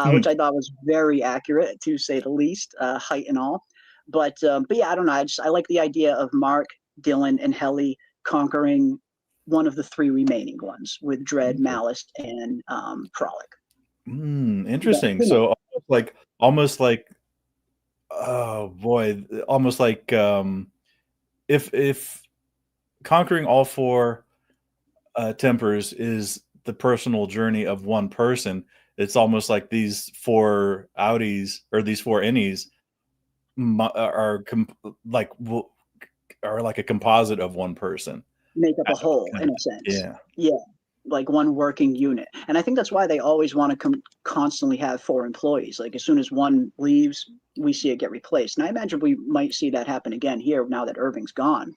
which I thought was very accurate, to say the least, height and all. But yeah, I don't know. I like the idea of Mark, Dylan, and Helly conquering one of the 3 remaining ones with Dread, Malice, and Frolic.
Interesting. So almost like, oh boy, almost like if conquering all 4 tempers is the personal journey of one person, it's almost like these 4 outies or these 4 innies are like a composite of one person.
Make up a whole, in a sense.
Yeah.
Yeah. Like one working unit. And I think that's why they always want to constantly have 4 employees. Like as soon as one leaves, we see it get replaced. And I imagine we might see that happen again here now that Irving's gone.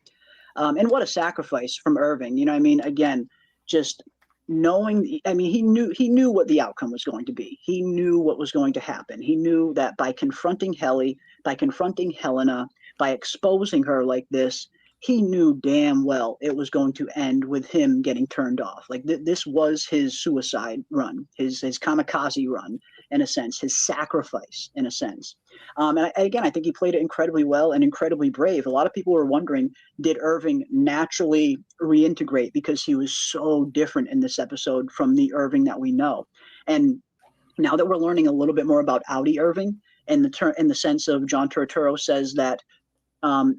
And what a sacrifice from Irving. You know what I mean? Again, just knowing, I mean, he knew what the outcome was going to be. He knew what was going to happen. He knew that by confronting Helly, by confronting Helena, by exposing her like this, he knew damn well it was going to end with him getting turned off. Like this was his suicide run, his kamikaze run, in a sense, his sacrifice, in a sense. And again, I think he played it incredibly well and incredibly brave. A lot of people were wondering, did Irving naturally reintegrate because he was so different in this episode from the Irving that we know? And now that we're learning a little bit more about Audi Irving, in the sense of John Turturro says that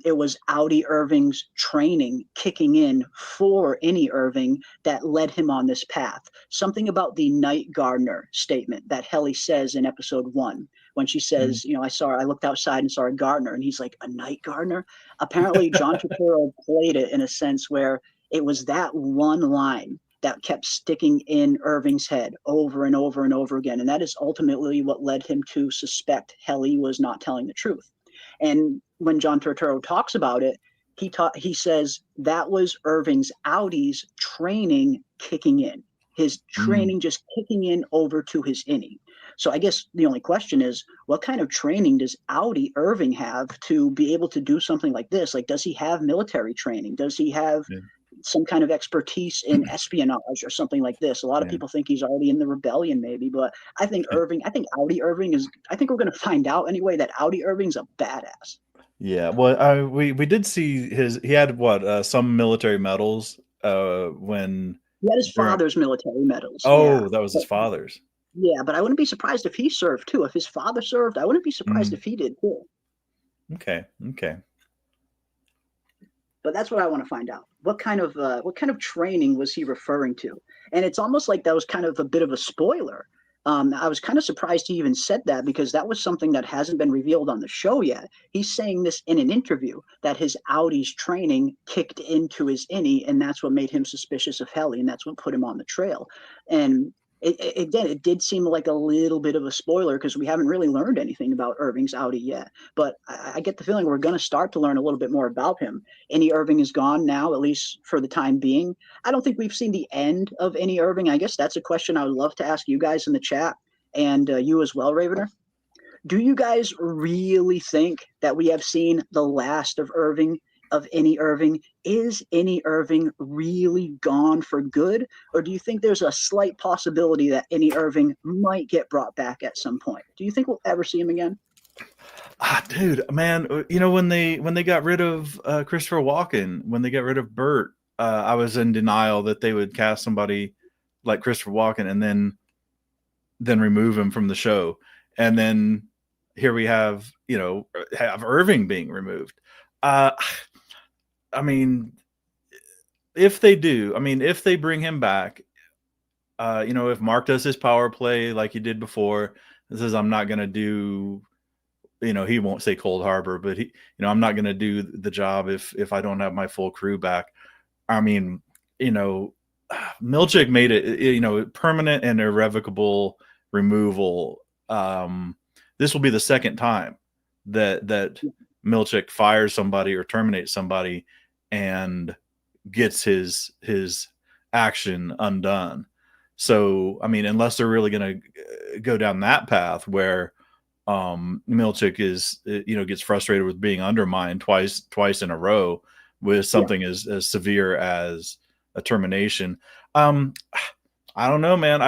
it was Audi Irving's training kicking in for Innie Irving that led him on this path. Something about the night gardener statement that Helly says in episode 1, when she says, I looked outside and saw a gardener, and he's like, a night gardener? Apparently, John Turturro played it in a sense where it was that one line that kept sticking in Irving's head over and over and over again. And that is ultimately what led him to suspect Helly was not telling the truth. And when John Turturro talks about it, he says that was Irving's Audi's training kicking in, his training just kicking in over to his Innie. So I guess the only question is, what kind of training does Audi Irving have to be able to do something like this? Like, does he have military training? Does he have some kind of expertise in espionage or something like this? A lot of people think he's already in the rebellion, maybe, but I think Audi Irving is, I think we're going to find out anyway that Audi Irving's a badass.
Yeah, well, we did see he had some military medals when
he had his father's military medals.
Oh, that was his father's.
Yeah, but I wouldn't be surprised if he served too. If his father served, I wouldn't be surprised if he did too.
Okay.
But that's what I want to find out. What kind of training was he referring to? And it's almost like that was kind of a bit of a spoiler. I was kind of surprised he even said that, because that was something that hasn't been revealed on the show yet. He's saying this in an interview, that his Audi's training kicked into his Innie, and that's what made him suspicious of Helly, and that's what put him on the trail. And it did seem like a little bit of a spoiler, because we haven't really learned anything about Irving's Audi yet. But I get the feeling we're going to start to learn a little bit more about him. Innie Irving is gone now, at least for the time being. I don't think we've seen the end of Innie Irving. I guess that's a question I would love to ask you guys in the chat, and you as well, Ravener. Do you guys really think that we have seen the last of Innie Irving? Is Innie Irving really gone for good? Or do you think there's a slight possibility that Innie Irving might get brought back at some point? Do you think we'll ever see him again?
Dude, man, when they got rid of Christopher Walken, when they got rid of Bert, I was in denial that they would cast somebody like Christopher Walken, and then than remove him from the show. And then here we have, have Irving being removed. I mean, if they do, if they bring him back, if Mark does his power play like he did before, says, I'm not going to do, he won't say Cold Harbor, but I'm not going to do the job if I don't have my full crew back. Milchick made it, permanent and irrevocable removal. This will be the second time that Milchick fires somebody or terminates somebody and gets his action undone. So, unless they're really going to go down that path where Milchick is, gets frustrated with being undermined twice in a row with something as severe as a termination. I don't know, man.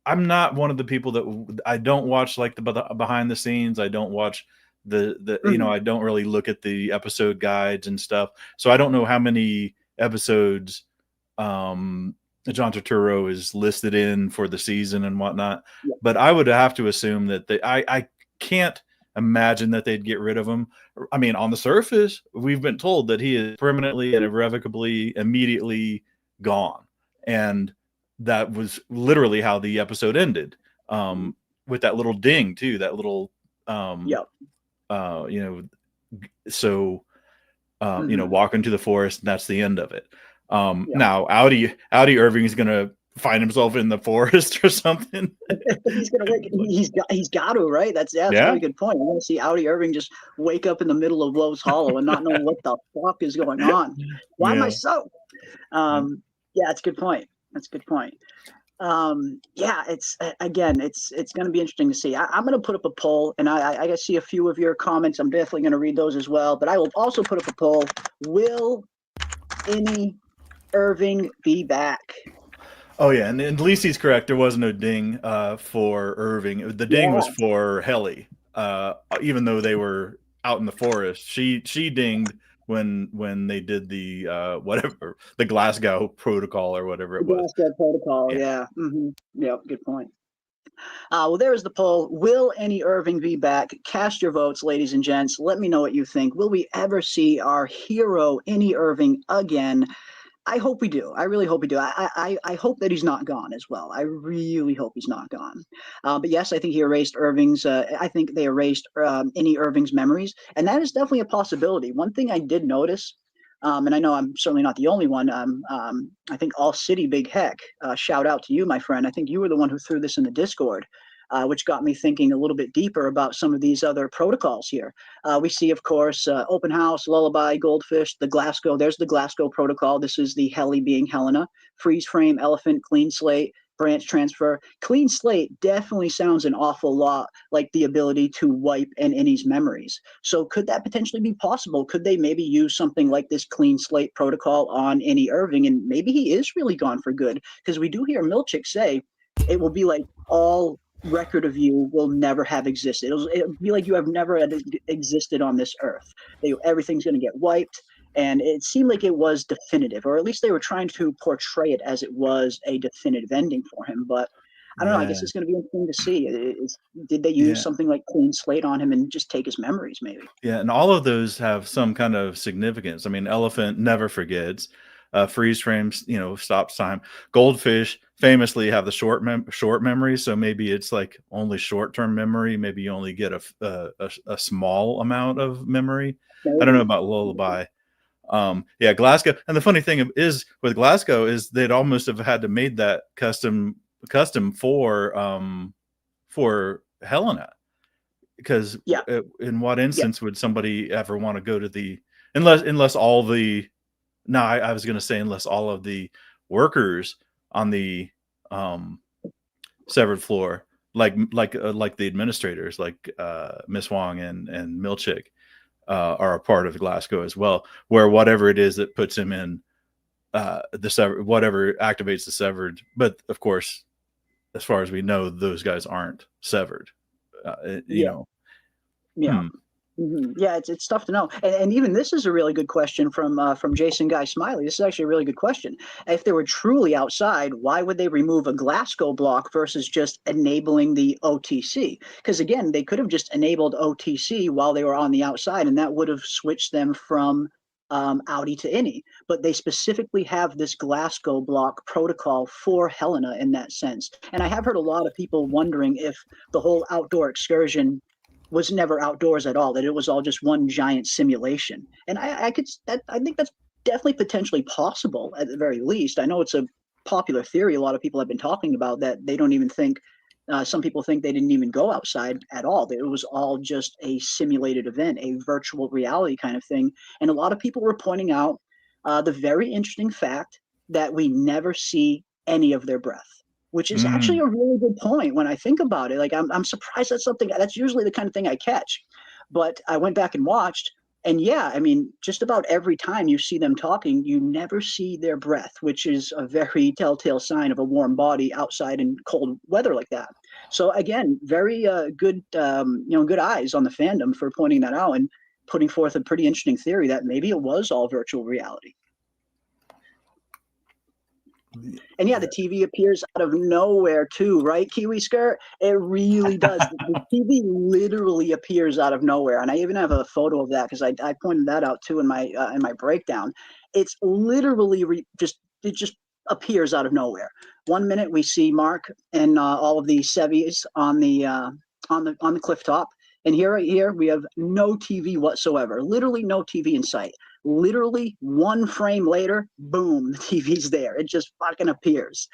I'm not one of the people that I don't watch like the behind the scenes. I don't watch the I don't really look at the episode guides and stuff. So I don't know how many episodes John Turturro is listed in for the season and whatnot. Yeah. But I would have to assume that I can't imagine that they'd get rid of him. On the surface, we've been told that he is permanently and irrevocably immediately gone. And that was literally how the episode ended. With that little ding too, that little, walk into the forest, and that's the end of it. Now Audi Irving is going to find himself in the forest or something.
He's got to, right? That's a really good point. I want to see Audi Irving just wake up in the middle of Lowe's Hollow and not know what the fuck is going on. Why am I so? That's a good point. That's a good point. It's going to be interesting to see. I'm going to put up a poll, and I see a few of your comments. I'm definitely going to read those as well. But I will also put up a poll. Will any Irving be back?
Oh yeah, and Lisi's correct. There was no ding for Irving. The ding was for Helly. Even though they were out in the forest, she dinged when they did the the Glasgow Protocol or whatever it was.
Glasgow Protocol, yeah. Mm-hmm. Yep, good point. Well, there's the poll. Will any Irving be back? Cast your votes, ladies and gents. Let me know what you think. Will we ever see our hero, any Irving, again? I hope we do. I really hope we do. I hope that he's not gone as well. I really hope he's not gone. But yes, I think he erased Irving's. I think they erased any Irving's memories, and that is definitely a possibility. One thing I did notice, and I know I'm certainly not the only one. I think All City Big Heck. Shout out to you, my friend. I think you were the one who threw this in the Discord. Which got me thinking a little bit deeper about some of these other protocols here. We see, of course, Open House, Lullaby, Goldfish, the Glasgow. There's the Glasgow Protocol. This is the Heli being Helena. Freeze Frame, Elephant, Clean Slate, Branch Transfer. Clean Slate definitely sounds an awful lot like the ability to wipe an innie's memories. So could that potentially be possible? Could they maybe use something like this Clean Slate protocol on Innie Irving, and maybe he is really gone for good? Because we do hear Milchick say it will be like all record of you will never have existed. It'll be like you have never existed on this earth. Everything's going to get wiped, and it seemed like it was definitive, or at least they were trying to portray it as it was a definitive ending for him. But I don't know. I guess it's going to be interesting to see. Did they use something like Clean Slate on him and just take his memories, maybe?
Yeah, and all of those have some kind of significance. Elephant never forgets. Freeze Frames, stops time. Goldfish famously have the short memory, so maybe it's like only short-term memory. Maybe you only get a small amount of memory. I don't know about Lullaby. Glasgow. And the funny thing is with Glasgow is they'd almost have had to made that custom for Helena, because in what instance would somebody ever want to go to the unless all the I was going to say unless all of the workers on the severed floor, like the administrators, like Miss Wong and Milchick, are a part of Glasgow as well, where whatever it is that puts him in the severed, whatever activates the severed. But of course, as far as we know, those guys aren't severed.
Yeah, it's tough to know. And even this is a really good question from Jason Guy Smiley. This is actually a really good question. If they were truly outside, why would they remove a Glasgow block versus just enabling the OTC? Because again, they could have just enabled OTC while they were on the outside, and that would have switched them from outie to innie. But they specifically have this Glasgow block protocol for Helena in that sense. And I have heard a lot of people wondering if the whole outdoor excursion was never outdoors at all, that it was all just one giant simulation. And I think that's definitely potentially possible at the very least. I know it's a popular theory a lot of people have been talking about, that they don't even think, some people think they didn't even go outside at all, that it was all just a simulated event, a virtual reality kind of thing. And a lot of people were pointing out the very interesting fact that we never see any of their breath, which is actually a really good point when I think about it. Like, I'm surprised that's something that's usually the kind of thing I catch. But I went back and watched, and yeah, I mean, just about every time you see them talking, you never see their breath, which is a very telltale sign of a warm body outside in cold weather like that. So again, very good, good eyes on the fandom for pointing that out and putting forth a pretty interesting theory that maybe it was all virtual reality. And yeah, the TV appears out of nowhere too, right, Kiwi Skirt? It really does. The TV literally appears out of nowhere, and I even have a photo of that because I pointed that out too in my breakdown. It's literally just appears out of nowhere. 1 minute we see Mark and all of the Sevies on the cliff top, and right here we have no TV whatsoever. Literally no TV in sight. Literally 1 frame later, boom, the TV's there. It just fucking appears.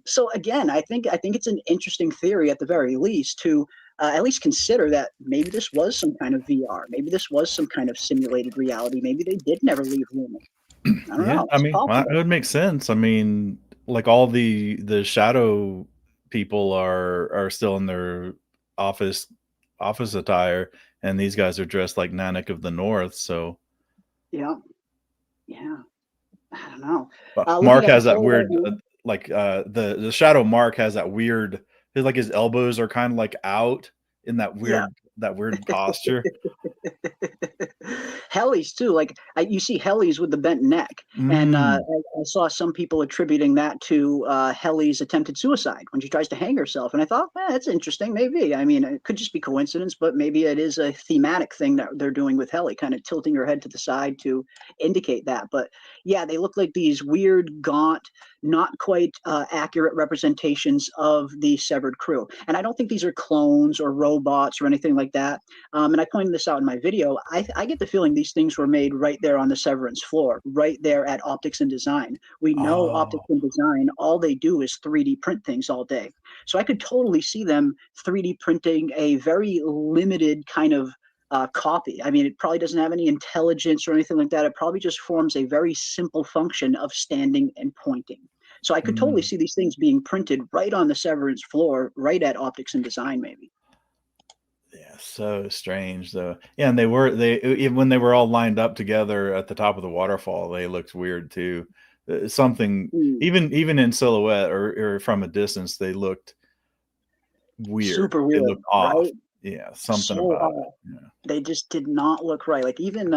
So again, I think it's an interesting theory at the very least to at least consider that maybe this was some kind of VR. Maybe this was some kind of simulated reality. Maybe they did never leave Lumen. I don't know.
I mean, it would make sense. I mean, like all the shadow people are still in their office attire, and these guys are dressed like Nanak of the North. So
yeah, I don't know.
Mark has that weird, the shadow Mark has that weird. His elbows are kind of like out in that weird posture.
Helly's too, like you see Helly's with the bent neck, and I saw some people attributing that to Helly's attempted suicide when she tries to hang herself, and I thought, that's interesting. Maybe, I mean, it could just be coincidence, but maybe it is a thematic thing that they're doing with Helly, kind of tilting her head to the side to indicate that. But yeah, they look like these weird, gaunt, not quite accurate representations of the severed crew, and I don't think these are clones or robots or anything like that. And I pointed this out in my video. I get the feeling these things were made right there on the Severance floor, right there at Optics and Design. We know Optics and Design, all they do is 3D print things all day. So I could totally see them 3D printing a very limited kind of copy. I mean, it probably doesn't have any intelligence or anything like that. It probably just forms a very simple function of standing and pointing. So I could totally see these things being printed right on the Severance floor, right at Optics and Design, maybe.
Yeah, so strange though. Yeah, and even when they were all lined up together at the top of the waterfall, they looked weird too. Something even in silhouette or from a distance, they looked weird.
Super weird.
They looked off.
Right?
Yeah, something about it. Yeah.
They just did not look right. Like even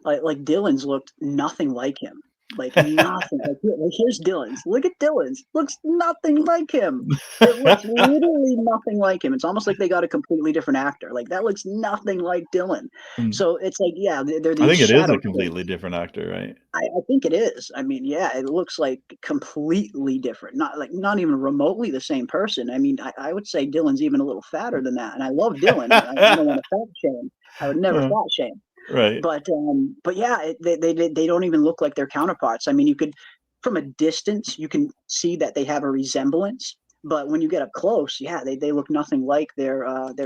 like Dylan's looked nothing like him. Like nothing. Like here's Dylan's. Look at Dylan's. Looks nothing like him. It looks literally nothing like him. It's almost like they got a completely different actor. Like that looks nothing like Dylan. So it's like, yeah, they're these.
I think it is a completely different actor, right?
I think it is. I mean, yeah, it looks like completely different. Not even remotely the same person. I mean, I would say Dylan's even a little fatter than that. And I love Dylan. I don't want to fat shame. I would never fat shame.
Right.
But yeah, they don't even look like their counterparts. I mean, you could, from a distance, you can see that they have a resemblance. But when you get up close, yeah, they look nothing like their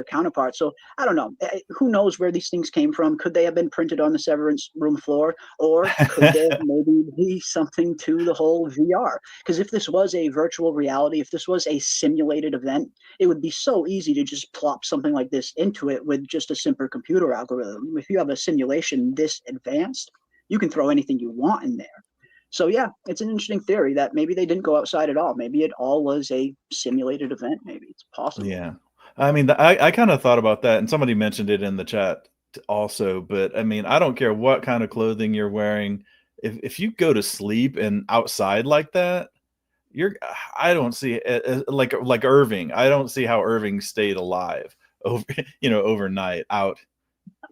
counterparts. So I don't know. Who knows where these things came from? Could they have been printed on the Severance room floor, or could there maybe be something to the whole VR? Because if this was a virtual reality, if this was a simulated event, it would be so easy to just plop something like this into it with just a simple computer algorithm. If you have a simulation this advanced, you can throw anything you want in there. So yeah, it's an interesting theory that maybe they didn't go outside at all. Maybe it all was a simulated event. Maybe it's possible.
Yeah. I mean, I kind of thought about that, and somebody mentioned it in the chat also. But I mean, I don't care what kind of clothing you're wearing. If you go to sleep and outside like that, I don't see like Irving. I don't see how Irving stayed alive over overnight outside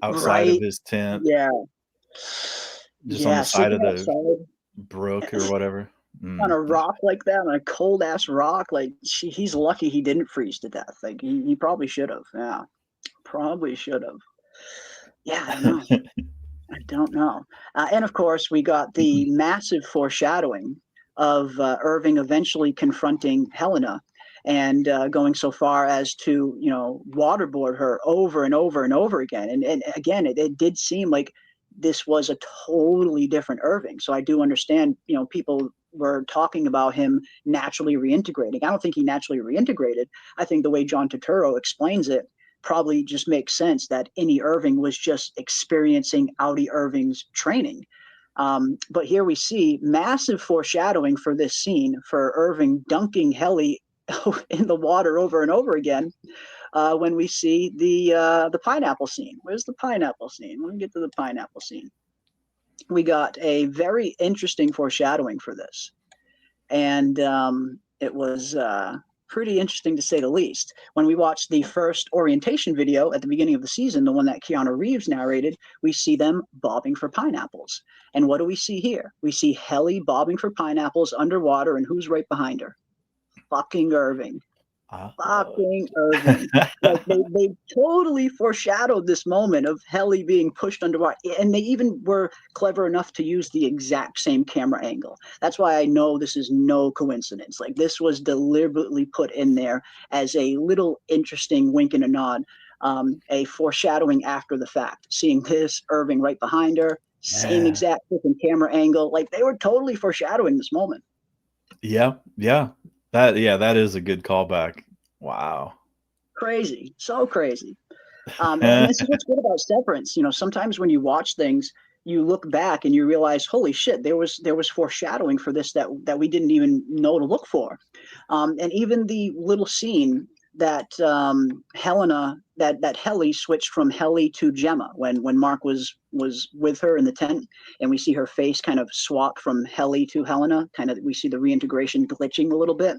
of
Right?
his tent,
Yeah.
just on
Yeah.
the side of
Sleeping
the
outside
brook or whatever.
on a rock like that, on a cold ass rock, like he's lucky he didn't freeze to death. Like he probably should have. Yeah. Probably should have. Yeah, I don't know. I don't know. And of course, we got the massive foreshadowing of Irving eventually confronting Helena and going so far as to, waterboard her over and over and over again. And again, it did seem like this was a totally different Irving. So I do understand, people were talking about him naturally reintegrating. I don't think he naturally reintegrated. I think the way John Turturro explains it probably just makes sense that Innie Irving was just experiencing Audie Irving's training. But here we see massive foreshadowing for this scene for Irving dunking Helly in the water over and over again when we see the pineapple scene. Where's the pineapple scene? Let me get to the pineapple scene. We got a very interesting foreshadowing for this. And it was pretty interesting to say the least. When we watched the first orientation video at the beginning of the season, the one that Keanu Reeves narrated, we see them bobbing for pineapples. And what do we see here? We see Helly bobbing for pineapples underwater, and who's right behind her? Fucking Irving. Fucking Irving. Like they totally foreshadowed this moment of Helly being pushed underwater, and they even were clever enough to use the exact same camera angle. That's why I know this is no coincidence. Like this was deliberately put in there as a little interesting wink and a nod, a foreshadowing after the fact. Seeing this Irving right behind her, same exact freaking camera angle. Like they were totally foreshadowing this moment.
Yeah. That is a good callback. Wow.
Crazy. So crazy. And this is what's good about Severance. Sometimes when you watch things, you look back and you realize, holy shit, there was foreshadowing for this that we didn't even know to look for. And even the little scene that Helena, that Helly switched from Helly to Gemma when Mark was with her in the tent, and we see her face kind of swap from Helly to Helena. Kind of, we see the reintegration glitching a little bit.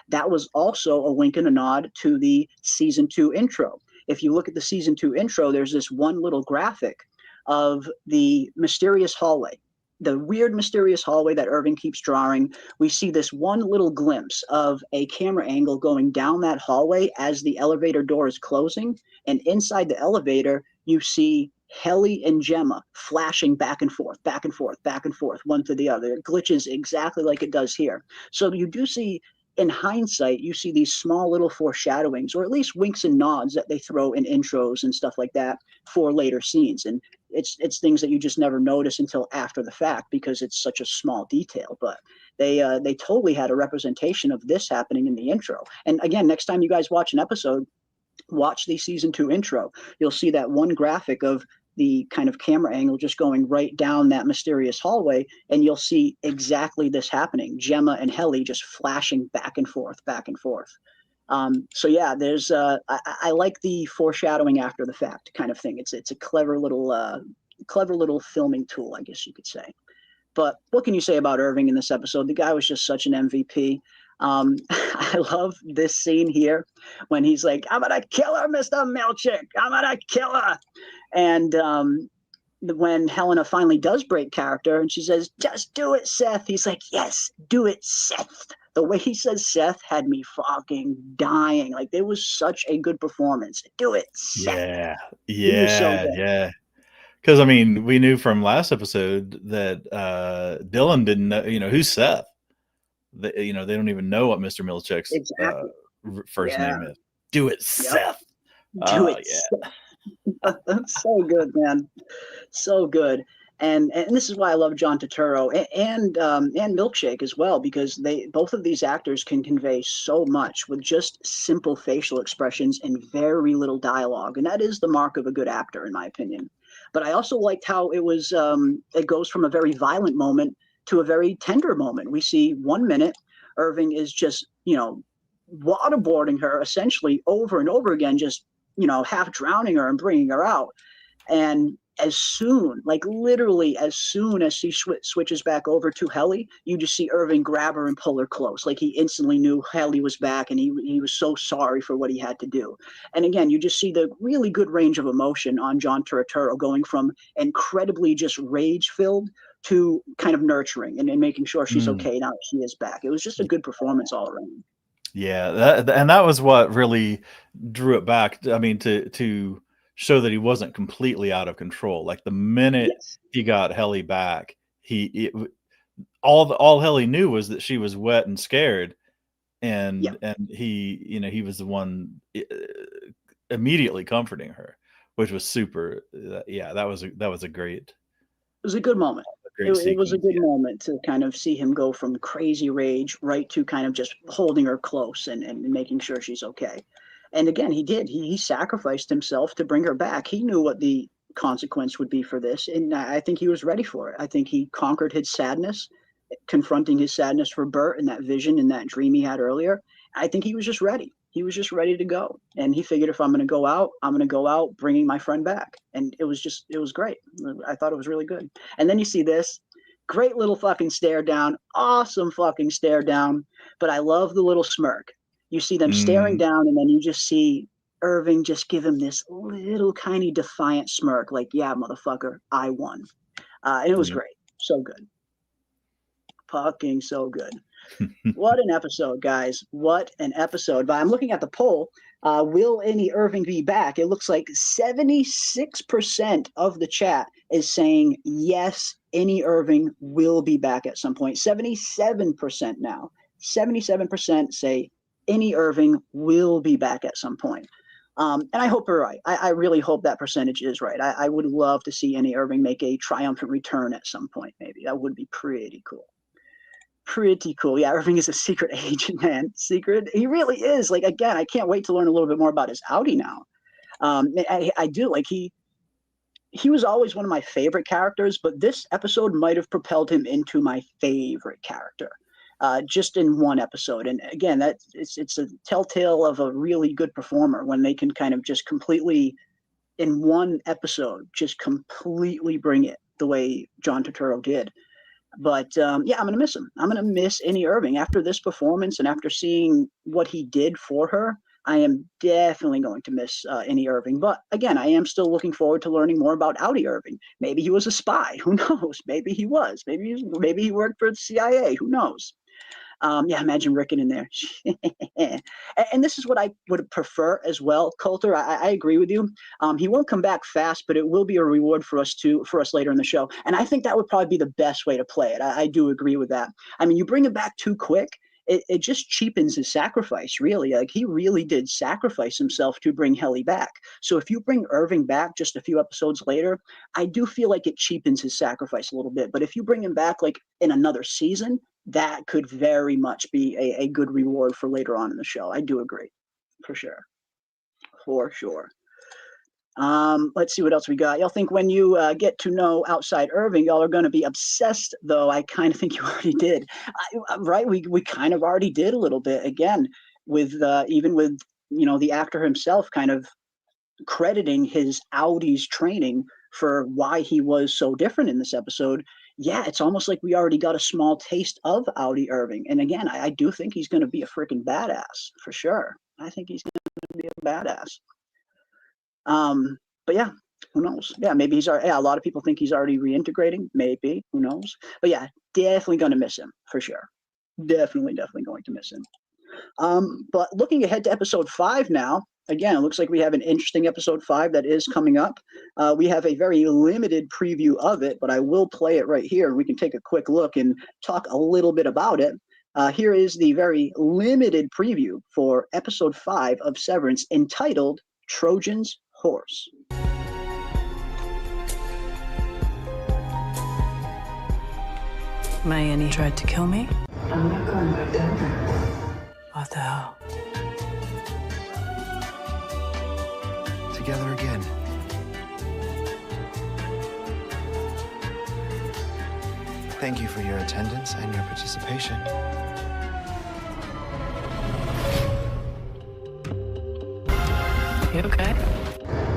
That was also a wink and a nod to the season 2 intro. If you look at the season 2 intro, there's this one little graphic of the mysterious hallway. The weird, mysterious hallway that Irving keeps drawing. We see this one little glimpse of a camera angle going down that hallway as the elevator door is closing. And inside the elevator, you see Helly and Gemma flashing back and forth, back and forth, back and forth, one to the other. It glitches exactly like it does here. So you do see, in hindsight, you see these small little foreshadowings, or at least winks and nods that they throw in intros and stuff like that for later scenes. And it's things that you just never notice until after the fact because it's such a small detail. But they totally had a representation of this happening in the intro. And again, next time you guys watch an episode, watch the season 2 intro. You'll see that one graphic of the kind of camera angle just going right down that mysterious hallway, and you'll see exactly this happening. Gemma and Helly just flashing back and forth, back and forth. So yeah, there's I like the foreshadowing after the fact kind of thing. It's a clever little filming tool, I guess you could say. But what can you say about Irving in this episode? The guy was just such an MVP. I love this scene here when he's like, "I'm gonna kill her, Mr. Milchick. I'm gonna kill her." And when Helena finally does break character and she says, "Just do it, Seth," he's like, "Yes, do it, Seth." The way he says Seth had me fucking dying. Like, it was such a good performance. Do it, Seth.
Yeah. Because I mean, we knew from last episode that Dylan didn't know, who's Seth. They don't even know what Mr. Milchick's first name is. Do it, Seth.
Do it, Seth. That's so good, man. So good. And this is why I love John Turturro and Milkshake as well, because both of these actors can convey so much with just simple facial expressions and very little dialogue, and that is the mark of a good actor, in my opinion. But I also liked how it goes from a very violent moment to a very tender moment. We see 1 minute Irving is just waterboarding her essentially over and over again, just, half drowning her and bringing her out. And as soon, like literally as soon as she switches back over to Helly, you just see Irving grab her and pull her close. Like he instantly knew Helly was back, and he was so sorry for what he had to do. And again, you just see the really good range of emotion on John Turturro, going from incredibly just rage-filled to kind of nurturing and making sure she's okay now that she is back. It was just a good performance all around.
Yeah, that was what really drew it back. I mean, to show that he wasn't completely out of control. Like the minute he got Helly back, all Helly knew was that she was wet and scared, and he was the one immediately comforting her, which was super. That was a great.
It was a good moment. It was a good moment to kind of see him go from crazy rage right to kind of just holding her close and making sure she's okay. And again, he did. He sacrificed himself to bring her back. He knew what the consequence would be for this, and I think he was ready for it. I think he conquered his sadness, confronting his sadness for Bert and that vision and that dream he had earlier. I think he was just ready. He was just ready to go. And he figured, if I'm going to go out, I'm going to go out bringing my friend back. And it was great. I thought it was really good. And then you see this great little fucking stare down, awesome fucking stare down. But I love the little smirk. You see them staring down, and then you just see Irving just give him this little tiny defiant smirk, like, yeah, motherfucker, I won. And it was great. So good. Fucking so good. What an episode, guys. What an episode. But I'm looking at the poll. Will any Irving be back? It looks like 76% of the chat is saying yes, any Irving will be back at some point. 77% now. 77% say any Irving will be back at some point. And I hope we're right. I really hope that percentage is right. I would love to see any Irving make a triumphant return at some point, maybe. That would be pretty cool. Pretty cool. Yeah, Irving is a secret agent, man. Secret. He really is. Like, again, I can't wait to learn a little bit more about his Audi now. I do. Like, he was always one of my favorite characters, but this episode might have propelled him into my favorite character. Just in one episode. And again, it's a telltale of a really good performer when they can kind of just completely, in one episode, just completely bring it the way John Turturro did. But I'm going to miss him. I'm going to miss Annie Irving after this performance, and after seeing what he did for her. I am definitely going to miss Annie Irving. But again, I am still looking forward to learning more about Audi Irving. Maybe he was a spy. Who knows? Maybe he was. Maybe he worked for the CIA. Who knows? Imagine Rickon in there. And this is what I would prefer as well, Coulter. I agree with you. He won't come back fast, but it will be a reward for us later in the show. And I think that would probably be the best way to play it. I do agree with that. I mean, you bring him back too quick, it just cheapens his sacrifice, really. Like, he really did sacrifice himself to bring Helly back. So if you bring Irving back just a few episodes later, I do feel like it cheapens his sacrifice a little bit. But if you bring him back like in another season, that could very much be a good reward for later on in the show. I do agree, for sure. For sure. Let's see what else we got. Y'all think when you get to know Outside Irving, y'all are going to be obsessed, though? I kind of think you already did. Right? We kind of already did a little bit, again, with even with, the actor himself kind of crediting his Audi's training for why he was so different in this episode. Yeah, it's almost like we already got a small taste of Audi Irving. And again, I do think he's going to be a freaking badass, for sure. I think he's going to be a badass. But yeah, who knows? Yeah, maybe he's already, a lot of people think he's already reintegrating. Maybe, who knows? But yeah, definitely going to miss him, for sure. Definitely going to miss him. But looking ahead to episode 5 now, again, it looks like we have an interesting episode 5 that is coming up. We have a very limited preview of it, but I will play it right here, and we can take a quick look and talk a little bit about it. Here is the very limited preview for episode 5 of Severance, entitled Trojan's Horse.
My Annie tried to kill me. I'm not going back down there. What the hell?
Together again. Thank you for your attendance and your participation.
You okay?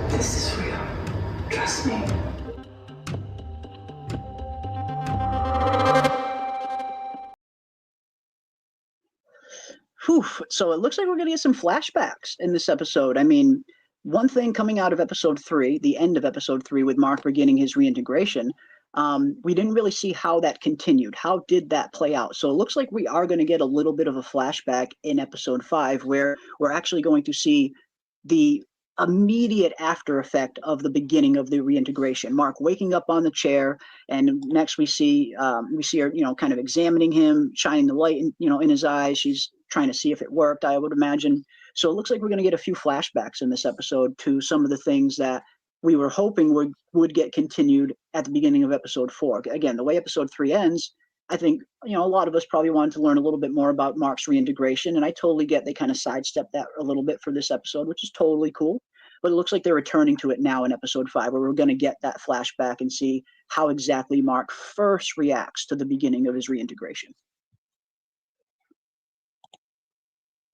This is real. Trust me.
Whew. So it looks like we're going to get some flashbacks in this episode. I mean, one thing coming out of episode 3, the end of episode 3, with Mark beginning his reintegration, we didn't really see how that continued. How did that play out? So it looks like we are going to get a little bit of a flashback in episode 5, where we're actually going to see the immediate after effect of the beginning of the reintegration. Mark waking up on the chair, and next we see her, kind of examining him, shining the light in his eyes. She's trying to see if it worked, I would imagine. So it looks like we're going to get a few flashbacks in this episode to some of the things that we were hoping would get continued at the beginning of episode 4. Again, the way episode 3 ends, I think, a lot of us probably wanted to learn a little bit more about Mark's reintegration, and I totally get they kind of sidestepped that a little bit for this episode, which is totally cool. But it looks like they're returning to it now in episode 5, where we're going to get that flashback and see how exactly Mark first reacts to the beginning of his reintegration.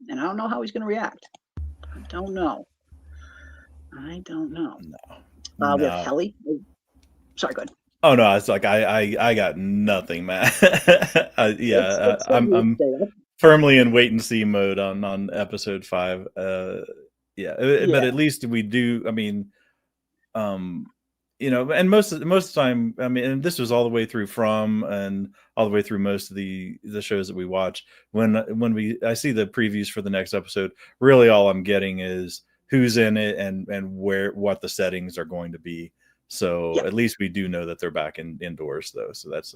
And I don't know how he's going to react. I don't know.
No.
We have Helly. Sorry, go ahead.
Oh no, it's like I got nothing, man. I'm firmly in wait and see mode on episode 5. But at least we do. I mean, and most of the time, I mean, and this was all the way through and all the way through most of the shows that we watch. When I see the previews for the next episode, really all I'm getting is who's in it and what the settings are going to be. So at least we do know that they're back indoors, though. So that's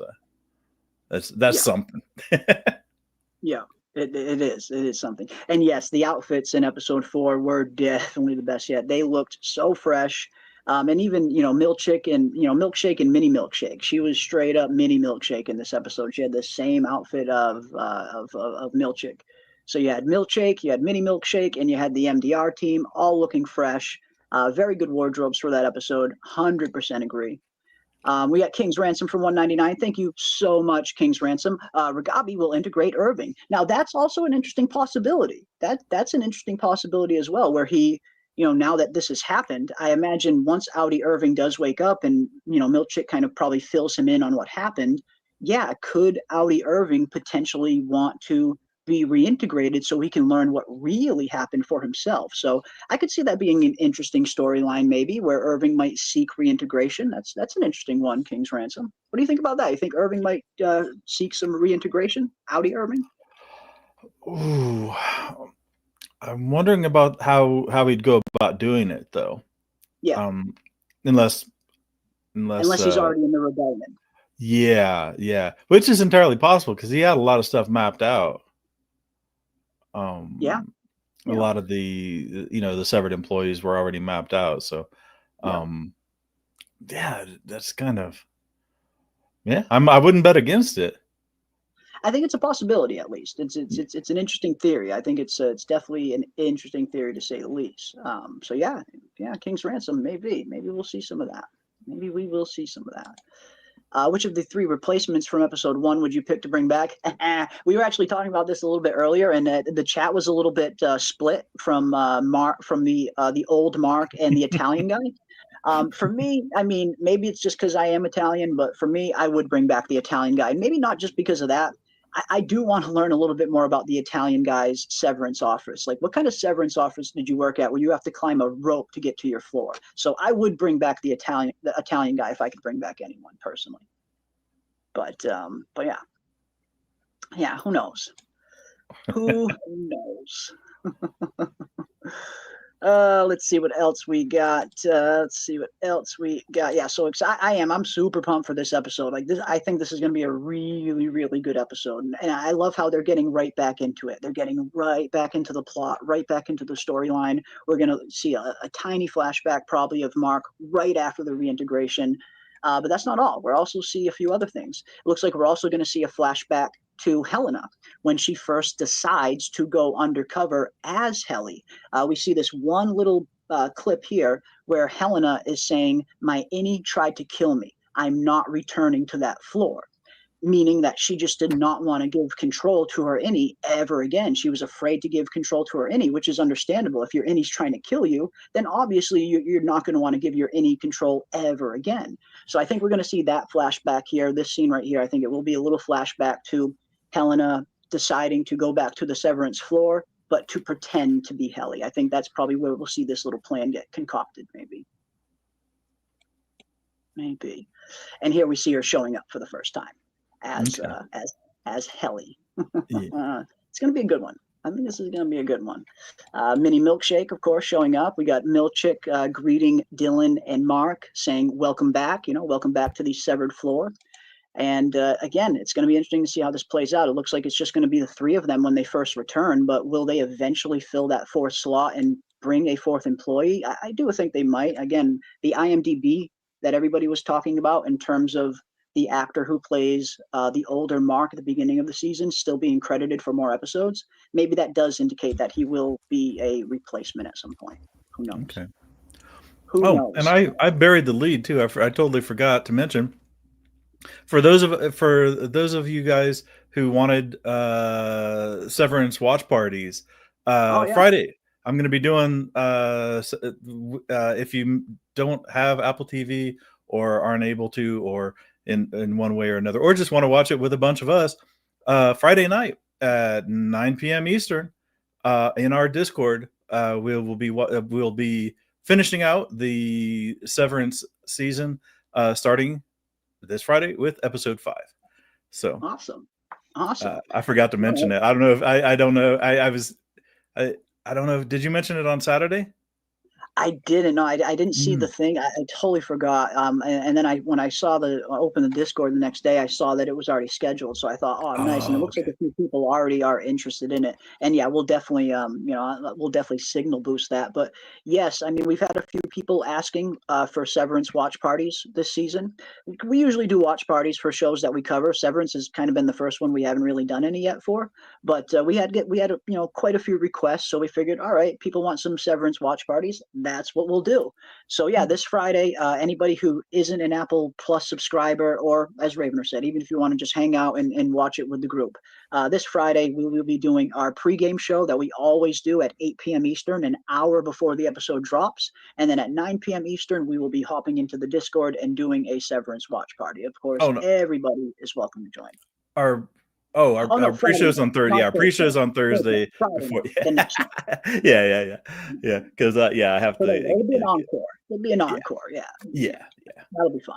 something.
Yeah. It is something. And yes, the outfits in episode 4 were definitely the best yet. They looked so fresh. And even, Milkshake and Mini Milkshake. She was straight up Mini Milkshake in this episode. She had the same outfit of Milkshake. So you had Milkshake, you had Mini Milkshake, and you had the MDR team all looking fresh. Very good wardrobes for that episode. 100% agree. We got King's Ransom for $1.99. Thank you so much, King's Ransom. Ragabi will integrate Irving. Now, that's also an interesting possibility. That's an interesting possibility as well, where he, now that this has happened, I imagine once Audi Irving does wake up and, Milkshake kind of probably fills him in on what happened, could Audi Irving potentially want to be reintegrated so he can learn what really happened for himself? So I could see that being an interesting storyline, maybe, where Irving might seek reintegration. That's an interesting one, King's Ransom. What do you think about that? You think Irving might seek some reintegration? Audi Irving?
Ooh, I'm wondering about how he'd go about doing it, though.
Yeah.
Unless
he's already in the rebellion.
Yeah, which is entirely possible because he had a lot of stuff mapped out. A lot of the severed employees were already mapped out. So, that's kind of, I wouldn't bet against it.
I think it's a possibility, at least. It's an interesting theory. I think it's definitely an interesting theory, to say the least. King's Ransom, maybe we'll see some of that. Maybe we will see some of that. Which of the 3 replacements from episode 1 would you pick to bring back? We were actually talking about this a little bit earlier, and the chat was a little bit split from Mark, from the old Mark and the Italian guy. For me, I mean, maybe it's just because I am Italian, but for me, I would bring back the Italian guy. Maybe not just because of that. I do want to learn a little bit more about the Italian guy's severance office. Like, what kind of severance office did you work at where you have to climb a rope to get to your floor? So I would bring back the Italian guy if I could bring back anyone personally. But yeah, who knows? Who knows? Let's see what else we got. Yeah, so I'm super pumped for this episode. Like this, I think this is going to be a really, really good episode, and I love how they're getting right back into it. They're getting right back into the plot, right back into the storyline. We're going to see a tiny flashback probably of Mark right after the reintegration, but that's not all. We'll also see a few other things. It looks like we're also going to see a flashback to Helena when she first decides to go undercover as Helly. We see this one little clip here where Helena is saying, "My innie tried to kill me. I'm not returning to that floor." meaning that she just did not want to give control to her innie ever again. She was afraid to give control to her innie, which is understandable. If your innie's trying to kill you, then obviously you're not going to want to give your innie control ever again. So I think we're going to see that flashback here. This scene right here, I think it will be a little flashback to Helena deciding to go back to the Severance floor, but to pretend to be Helly. I think that's probably where we'll see this little plan get concocted, maybe. Maybe. And here we see her showing up for the first time as Helly. It's going to be a good one. I think this is going to be a good one. Mini Milkshake, of course, showing up. We got Milkchick greeting Dylan and Mark, saying, welcome back, welcome back to the severed floor. And again, it's going to be interesting to see how this plays out. It looks like it's just going to be the three of them when they first return, but will they eventually fill that fourth slot and bring a fourth employee? I do think they might. Again, the IMDb that everybody was talking about in terms of the actor who plays the older Mark at the beginning of the season still being credited for more episodes, maybe that does indicate that he will be a replacement at some point. Who knows?
Okay.
Who knows?
And I buried the lead too. I totally forgot to mention. For those of you guys who wanted Severance watch parties, Friday I'm going to be doing. If you don't have Apple TV or aren't able to, or in one way or another, or just want to watch it with a bunch of us, Friday night at 9 p.m. Eastern, in our Discord, we'll be finishing out the Severance season, starting this Friday with episode 5. So
awesome.
I forgot to mention it. I don't know if I don't know. I don't know. Did you mention it on Saturday?
I didn't know. I didn't see the thing. I totally forgot. And then when I opened the Discord the next day, I saw that it was already scheduled. So I thought, oh, nice. And it looks like a few people already are interested in it. And yeah, we'll definitely, we'll definitely signal boost that. But yes, I mean, we've had a few people asking for Severance watch parties this season. We usually do watch parties for shows that we cover. Severance has kind of been the first one we haven't really done any yet for. But we had quite a few requests. So we figured, all right, people want some Severance watch parties. That's what we'll do. So yeah, this Friday, anybody who isn't an Apple Plus subscriber, or as Ravener said, even if you want to just hang out and watch it with the group, this Friday we will be doing our pregame show that we always do at 8 p.m. Eastern, an hour before the episode drops. And then at 9 p.m. Eastern, we will be hopping into the Discord and doing a Severance watch party. Of course, everybody is welcome to join.
Our pre-show's on Thursday. Our pre-show's on Thursday. Before,
the next one.
Yeah. Because I have to.
It'll be an encore. It'll be an encore. Yeah. That'll be fun.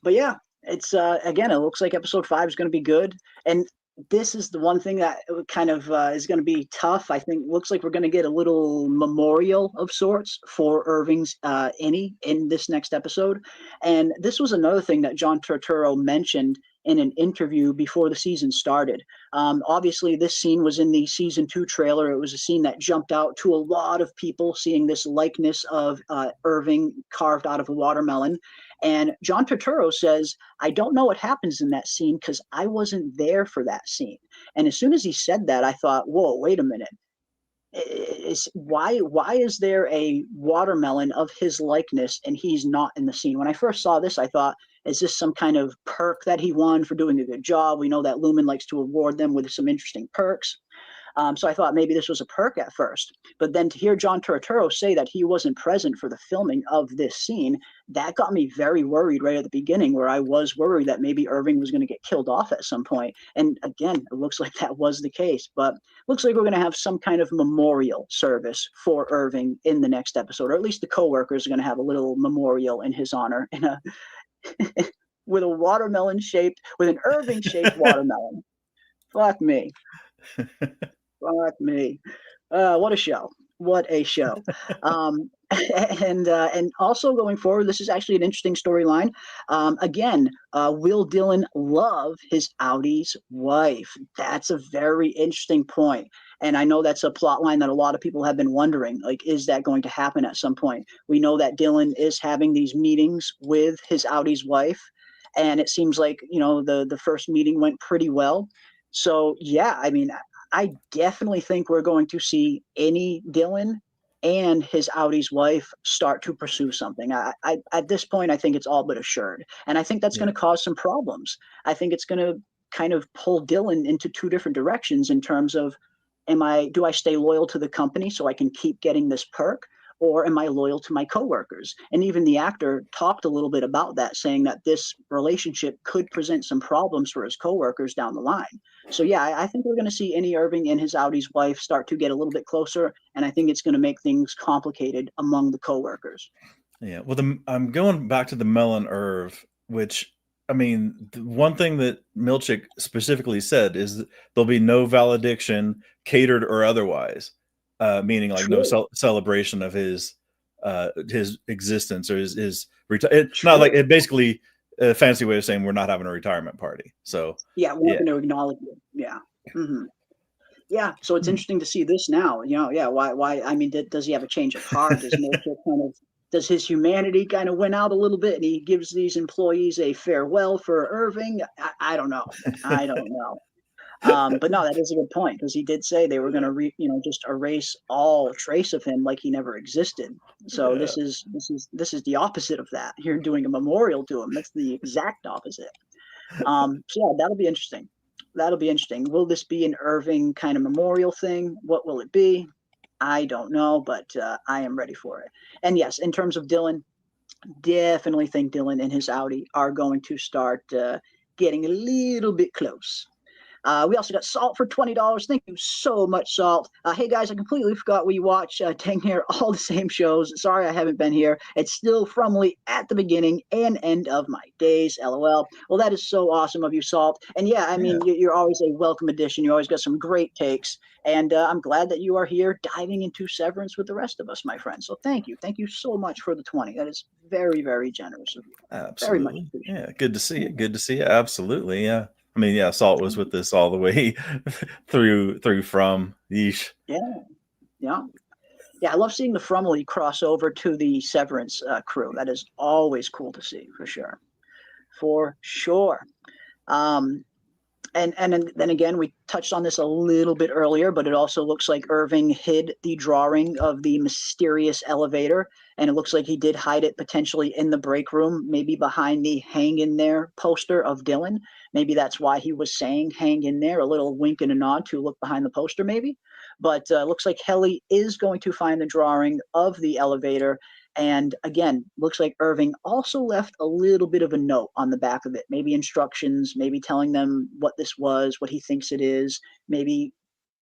But yeah, it's again, it looks like episode 5 is going to be good, and this is the one thing that kind of is going to be tough. I think looks like we're going to get a little memorial of sorts for Irving's innie in this next episode, and this was another thing that John Turturro mentioned in an interview before the season started. Obviously, this scene was in the season 2 trailer. It was a scene that jumped out to a lot of people, seeing this likeness of Irving carved out of a watermelon. And John Turturro says, I don't know what happens in that scene because I wasn't there for that scene. And as soon as he said that, I thought, whoa, wait a minute. Why is there a watermelon of his likeness and he's not in the scene? When I first saw this, I thought, is this some kind of perk that he won for doing a good job? We know that Lumon likes to award them with some interesting perks. So I thought maybe this was a perk at first. But then to hear John Turturro say that he wasn't present for the filming of this scene, that got me very worried right at the beginning, where I was worried that maybe Irving was going to get killed off at some point. And again, it looks like that was the case. But it looks like we're going to have some kind of memorial service for Irving in the next episode, or at least the coworkers are going to have a little memorial in his honor in a with a watermelon shaped, with an Irving shaped watermelon. Fuck me. Fuck me. What a show. What a show. And also going forward, this is actually an interesting storyline. Again, will Dylan love his Audi's wife? That's a very interesting point. And I know that's a plot line that a lot of people have been wondering, like, is that going to happen at some point? We know that Dylan is having these meetings with his Audi's wife, and it seems like, the first meeting went pretty well. So, yeah, I mean, I definitely think we're going to see any Dylan and his Audi's wife start to pursue something. I at this point, I think it's all but assured, and I think that's going to cause some problems. I think it's going to kind of pull Dylan into two different directions in terms of, do I stay loyal to the company so I can keep getting this perk, or am I loyal to my coworkers? And even the actor talked a little bit about that, saying that this relationship could present some problems for his coworkers down the line. So yeah, I think we're going to see Annie Irving and his Audi's wife start to get a little bit closer, and I think it's going to make things complicated among the coworkers.
Yeah, well, I'm going back to the Melon Irv, which, I mean, the one thing that Milchick specifically said is that there'll be no valediction, catered or otherwise, meaning like no celebration of his existence or his it's not like it basically a fancy way of saying we're not having a retirement party. So
yeah, we're going to acknowledge it. Yeah. Mm-hmm. Yeah, so it's interesting to see this now. Why? I mean, does he have a change of heart? Does his humanity kind of win out a little bit, and he gives these employees a farewell for Irving? I don't know. I don't know. But no, that is a good point, because he did say they were going to just erase all trace of him, like he never existed. So this is the opposite of that. You're doing a memorial to him. That's the exact opposite. So yeah, that'll be interesting. That'll be interesting. Will this be an Irving kind of memorial thing? What will it be? I don't know, but I am ready for it. And yes, in terms of Dylan, definitely think Dylan and his Audi are going to start getting a little bit close. We also got Salt for $20. Thank you so much, Salt. Hey, guys, I completely forgot we watch dang near all the same shows. Sorry I haven't been here. It's still firmly at the beginning and end of my days, LOL. Well, that is so awesome of you, Salt. And yeah, I mean, you're always a welcome addition. You always got some great takes. And I'm glad that you are here diving into Severance with the rest of us, my friend. So thank you. Thank you so much for the 20. That is very, very generous of you.
Absolutely.
Very much appreciated.
Yeah, good to see you. Good to see you. Absolutely. Yeah. I mean, yeah, Salt was with this all the way through from yeesh.
Yeah. I love seeing the Frumley cross over to the Severance crew. That is always cool to see, for sure. And then again, we touched on this a little bit earlier, but it also looks like Irving hid the drawing of the mysterious elevator, and it looks like he did hide it potentially in the break room, maybe behind the hang in there poster of Dylan. Maybe that's why he was saying hang in there, a little wink and a nod to look behind the poster maybe. But looks like Helly is going to find the drawing of the elevator. And again, looks like Irving also left a little bit of a note on the back of it, maybe instructions, maybe telling them what this was, what he thinks it is, maybe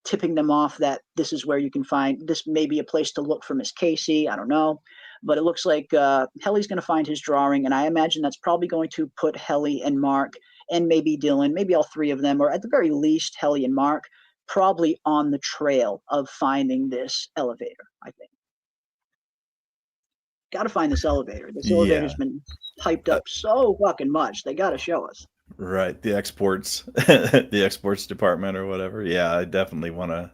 tipping them off that this is where you can find, this may be a place to look for Miss Casey. I don't know. But it looks like Helly's going to find his drawing, and I imagine that's probably going to put Helly and Mark and maybe Dylan, maybe all three of them, or at the very least Helly and Mark, probably on the trail of finding this elevator, I think. Got to find this elevator. This elevator's been hyped up so fucking much. They got to show us.
Right. The exports, the exports department or whatever. Yeah, I definitely want to.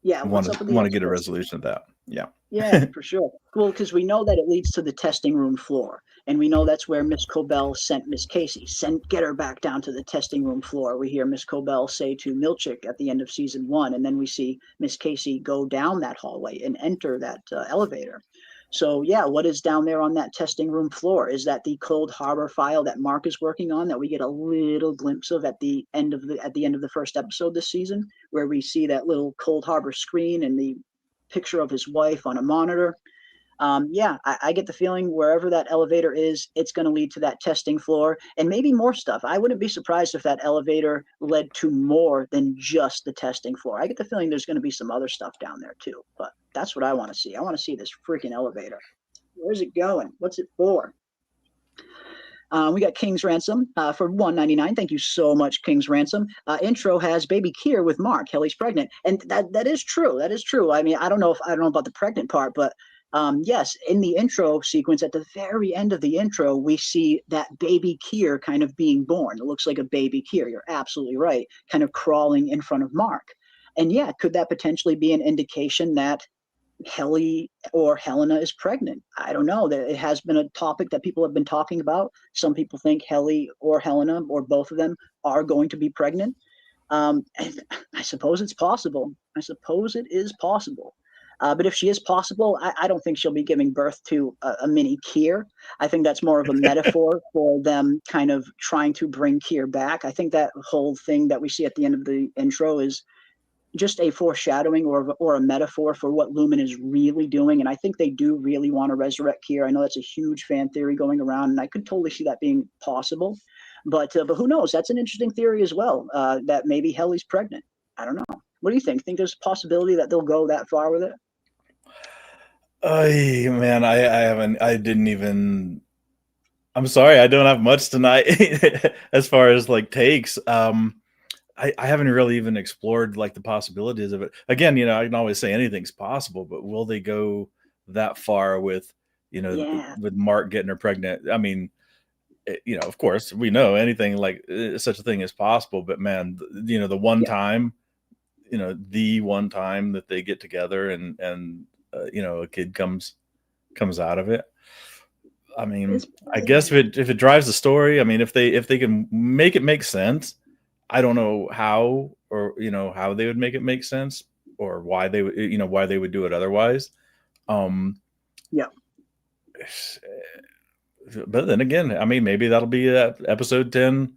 Yeah.
Want to get a resolution of that.
Yeah, for sure. Well, because we know that it leads to the testing room floor. And we know that's where Miss Cobell sent Miss Casey. Get her back down to the testing room floor. We hear Miss Cobell say to Milchick at the end of season 1. And then we see Miss Casey go down that hallway and enter that elevator. So yeah, what is down there on that testing room floor? Is that the Cold Harbor file that Mark is working on that we get a little glimpse of at the end of the first episode this season, where we see that little Cold Harbor screen and the picture of his wife on a monitor? I get the feeling wherever that elevator is, it's going to lead to that testing floor and maybe more stuff. I wouldn't be surprised if that elevator led to more than just the testing floor. I get the feeling there's going to be some other stuff down there too, but that's what I want to see. I want to see this freaking elevator. Where's it going? What's it for? We got King's Ransom for $1.99. Thank you so much, King's Ransom. Intro has baby Kier with Mark. Helly's pregnant, and that is true. That is true. I mean, I don't know about the pregnant part, but yes, in the intro sequence, at the very end of the intro, we see that baby Kier kind of being born. It looks like a baby Kier. You're absolutely right. Kind of crawling in front of Mark. And yeah, could that potentially be an indication that Helly or Helena is pregnant? I don't know. It has been a topic that people have been talking about. Some people think Helly or Helena or both of them are going to be pregnant. And I suppose it's possible. I suppose it is possible. But if she is possible, I don't think she'll be giving birth to a mini Kier. I think that's more of a metaphor for them kind of trying to bring Kier back. I think that whole thing that we see at the end of the intro is just a foreshadowing or a metaphor for what Lumen is really doing. And I think they do really want to resurrect Kier. I know that's a huge fan theory going around, and I could totally see that being possible. But who knows? That's an interesting theory as well, that maybe Helly's pregnant. I don't know. What do you think? Think there's a possibility that they'll go that far with it?
Man, I didn't even. I'm sorry, I don't have much tonight as far as like takes. I haven't really even explored like the possibilities of it. Again, I can always say anything's possible, but will they go that far with, with Mark getting her pregnant? I mean, of course we know anything like such a thing is possible, but man, the one time, the one time that they get together and a kid comes out of it. I mean, I guess if it drives the story, I mean, if they can make it make sense, I don't know how or how they would make it make sense or why they would why they would do it otherwise.
Yeah.
But then again, I mean, maybe that'll be episode 10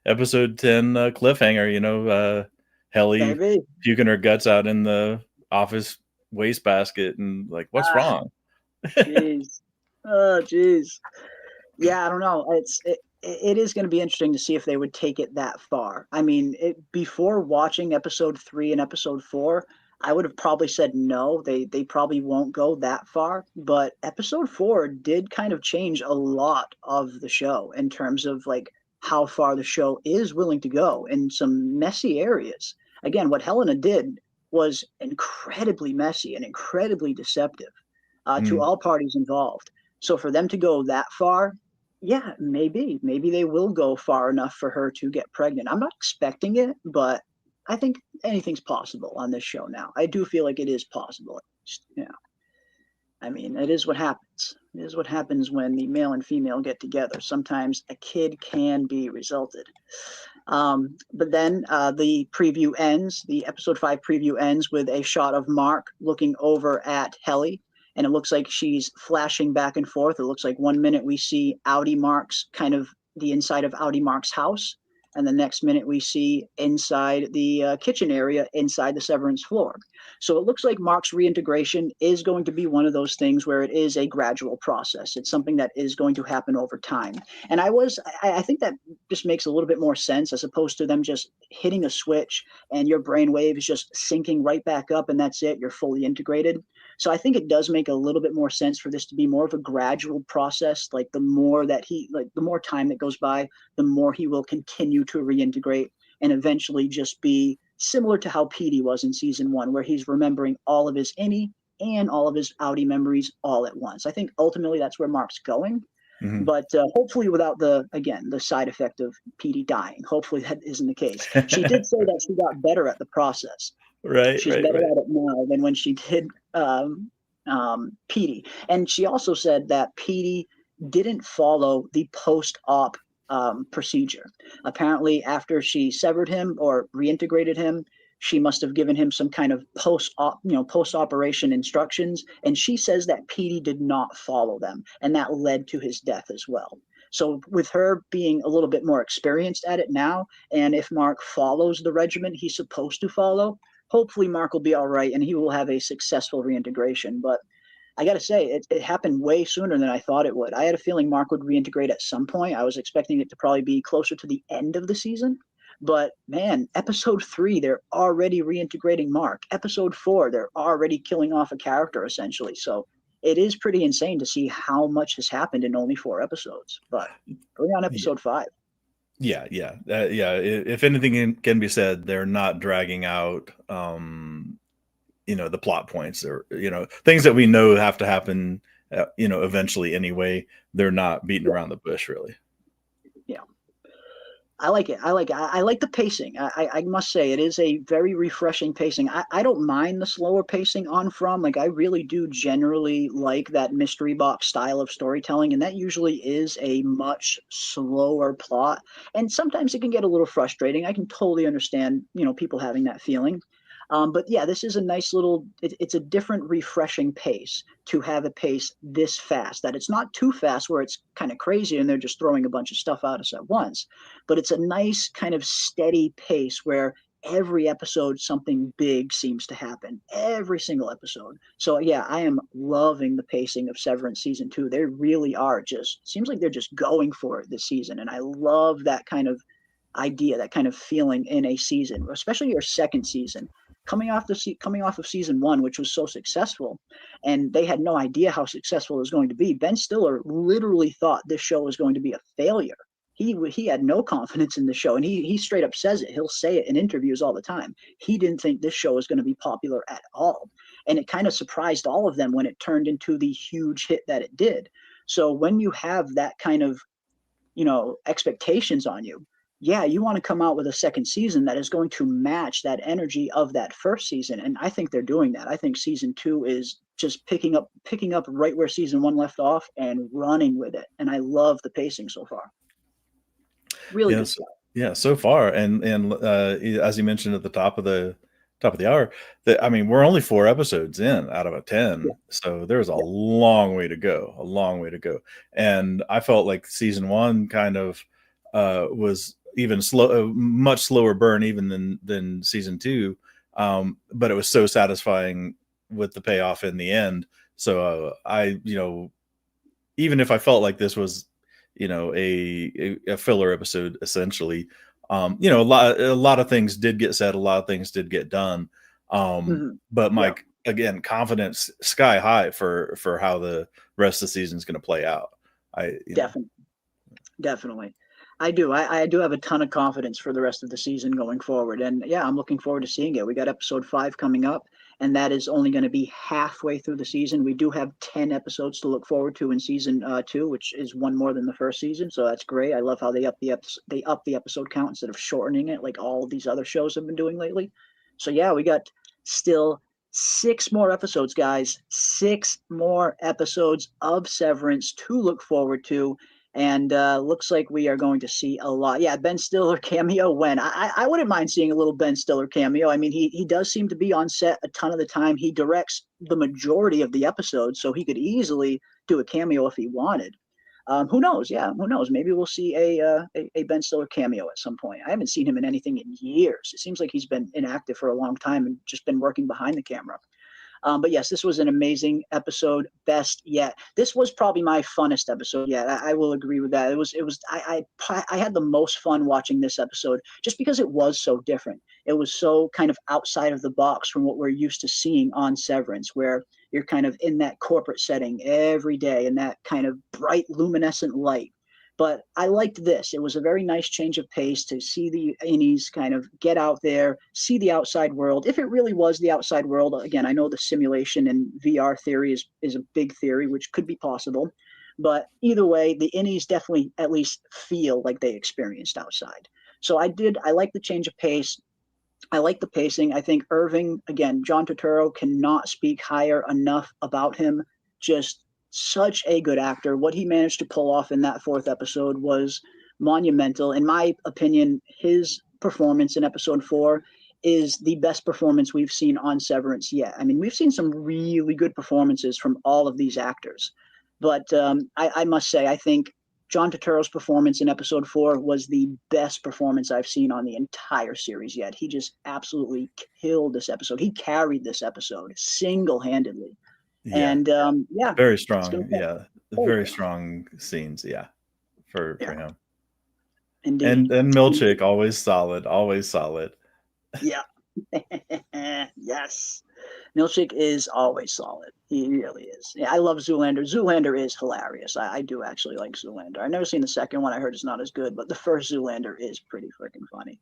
episode 10 cliffhanger, Helly puking her guts out in the office wastebasket and like, what's wrong?
Jeez. Oh, jeez. Yeah, I don't know. It is going to be interesting to see if they would take it that far. I mean, before watching episode 3 and episode 4, I would have probably said no. They probably won't go that far. But episode 4 did kind of change a lot of the show in terms of like how far the show is willing to go in some messy areas. Again, what Helena did was incredibly messy and incredibly deceptive to all parties involved. So for them to go that far, yeah, maybe they will go far enough for her to get pregnant. I'm not expecting it, but I think anything's possible on this show now. I do feel like it is possible. I mean, it is what happens. It is what happens when the male and female get together. Sometimes a kid can be resulted. But then the preview ends. The episode 5 preview ends with a shot of Mark looking over at Helly. And it looks like she's flashing back and forth. It looks like 1 minute we see Audi Mark's kind of the inside of Audi Mark's house. And the next minute we see inside the kitchen area, inside the Severance floor. So it looks like Mark's reintegration is going to be one of those things where it is a gradual process. It's something that is going to happen over time. And I think that just makes a little bit more sense as opposed to them just hitting a switch and your brainwave is just syncing right back up and that's it. You're fully integrated. So I think it does make a little bit more sense for this to be more of a gradual process. Like the more time that goes by, the more he will continue to reintegrate and eventually just be similar to how Petey was in season 1, where he's remembering all of his innie and all of his Audi memories all at once. I think ultimately that's where Mark's going. Mm-hmm. But hopefully without the side effect of Petey dying. Hopefully that isn't the case. She did say that she got better at the process.
Right.
She's better at it now than when she did Petey. And she also said that Petey didn't follow the post-op procedure. Apparently, after she severed him or reintegrated him, she must have given him some kind of post-operation instructions. And she says that Petey did not follow them, and that led to his death as well. So with her being a little bit more experienced at it now, and if Mark follows the regimen he's supposed to follow, hopefully Mark will be all right and he will have a successful reintegration. But I got to say, it happened way sooner than I thought it would. I had a feeling Mark would reintegrate at some point. I was expecting it to probably be closer to the end of the season. But man, episode 3, they're already reintegrating Mark. Episode 4, they're already killing off a character, essentially. So it is pretty insane to see how much has happened in only 4 episodes. But we're on episode 5.
Yeah. If anything can be said, they're not dragging out, the plot points or, things that we know have to happen, eventually anyway. They're not beating around the bush, really.
Yeah. I like it. I like it. I like the pacing. I must say it is a very refreshing pacing. I don't mind the slower pacing on From. Like I really do generally like that mystery box style of storytelling, and that usually is a much slower plot. And sometimes it can get a little frustrating. I can totally understand, people having that feeling. But yeah, this is a nice little, it's a different refreshing pace to have a pace this fast, that it's not too fast where it's kind of crazy and they're just throwing a bunch of stuff at us at once, but it's a nice kind of steady pace where every episode something big seems to happen, every single episode. So yeah, I am loving the pacing of Severance season 2. They really are just, seems like they're just going for it this season, and I love that kind of idea, that kind of feeling in a season, especially your second season, coming off of season 1, which was so successful, and they had no idea how successful it was going to be. Ben Stiller literally thought this show was going to be a failure. He had no confidence in the show, and he straight up says it. He'll say it in interviews all the time. He didn't think this show was going to be popular at all, and it kind of surprised all of them when it turned into the huge hit that it did. So when you have that kind of expectations on you, yeah, you want to come out with a second season that is going to match that energy of that first season. And I think they're doing that. I think season 2 is just picking up right where season 1 left off and running with it. And I love the pacing so far. Really good stuff.
Yeah, so far. And as you mentioned at the top of the hour, that, I mean, we're only 4 episodes in out of a 10. Yeah. So there's a long way to go. And I felt like season 1 kind of was even much slower burn even than season 2, but it was so satisfying with the payoff in the end. So I even if I felt like this was a filler episode essentially, a lot of things did get said, a lot of things did get done, but Mike, again, confidence sky high for how the rest of the season is going to play out.
Definitely. I do have a ton of confidence for the rest of the season going forward. And yeah, I'm looking forward to seeing it. We got episode 5 coming up, and that is only going to be halfway through the season. We do have 10 episodes to look forward to in season 2, which is one more than the first season. So that's great. I love how they up the episode count instead of shortening it like all of these other shows have been doing lately. So yeah, we got still 6 more episodes, guys. 6 more episodes of Severance to look forward to. And looks like we are going to see a lot. Yeah, Ben Stiller cameo when? I wouldn't mind seeing a little Ben Stiller cameo. I mean, he does seem to be on set a ton of the time. He directs the majority of the episodes, so he could easily do a cameo if he wanted. Who knows? Yeah, who knows? Maybe we'll see a Ben Stiller cameo at some point. I haven't seen him in anything in years. It seems like he's been inactive for a long time and just been working behind the camera. But yes, this was an amazing episode, best yet. This was probably my funnest episode yet. I will agree with that. I had the most fun watching this episode just because it was so different. It was so kind of outside of the box from what we're used to seeing on Severance, where you're kind of in that corporate setting every day in that kind of bright luminescent light. But I liked this. It was a very nice change of pace to see the innies kind of get out there, see the outside world. If it really was the outside world, again, I know the simulation and VR theory is a big theory, which could be possible. But either way, the innies definitely at least feel like they experienced outside. So I like the change of pace. I like the pacing. I think Irving, again, John Turturro, cannot speak higher enough about him. Just such a good actor. What he managed to pull off in that 4th episode was monumental. In my opinion, his performance in episode 4 is the best performance we've seen on Severance yet. I mean, we've seen some really good performances from all of these actors. But I must say, I think John Turturro's performance in episode 4 was the best performance I've seen on the entire series yet. He just absolutely killed this episode. He carried this episode single-handedly.
Yeah.
And
very strong. Yeah, very strong scenes. Yeah, for him.
Indeed.
And Milchick, always solid.
Yeah. Yes. Milchick is always solid. He really is. Yeah, I love Zoolander. Zoolander is hilarious. I do actually like Zoolander. I've never seen the second one. I heard it's not as good, but the first Zoolander is pretty freaking funny.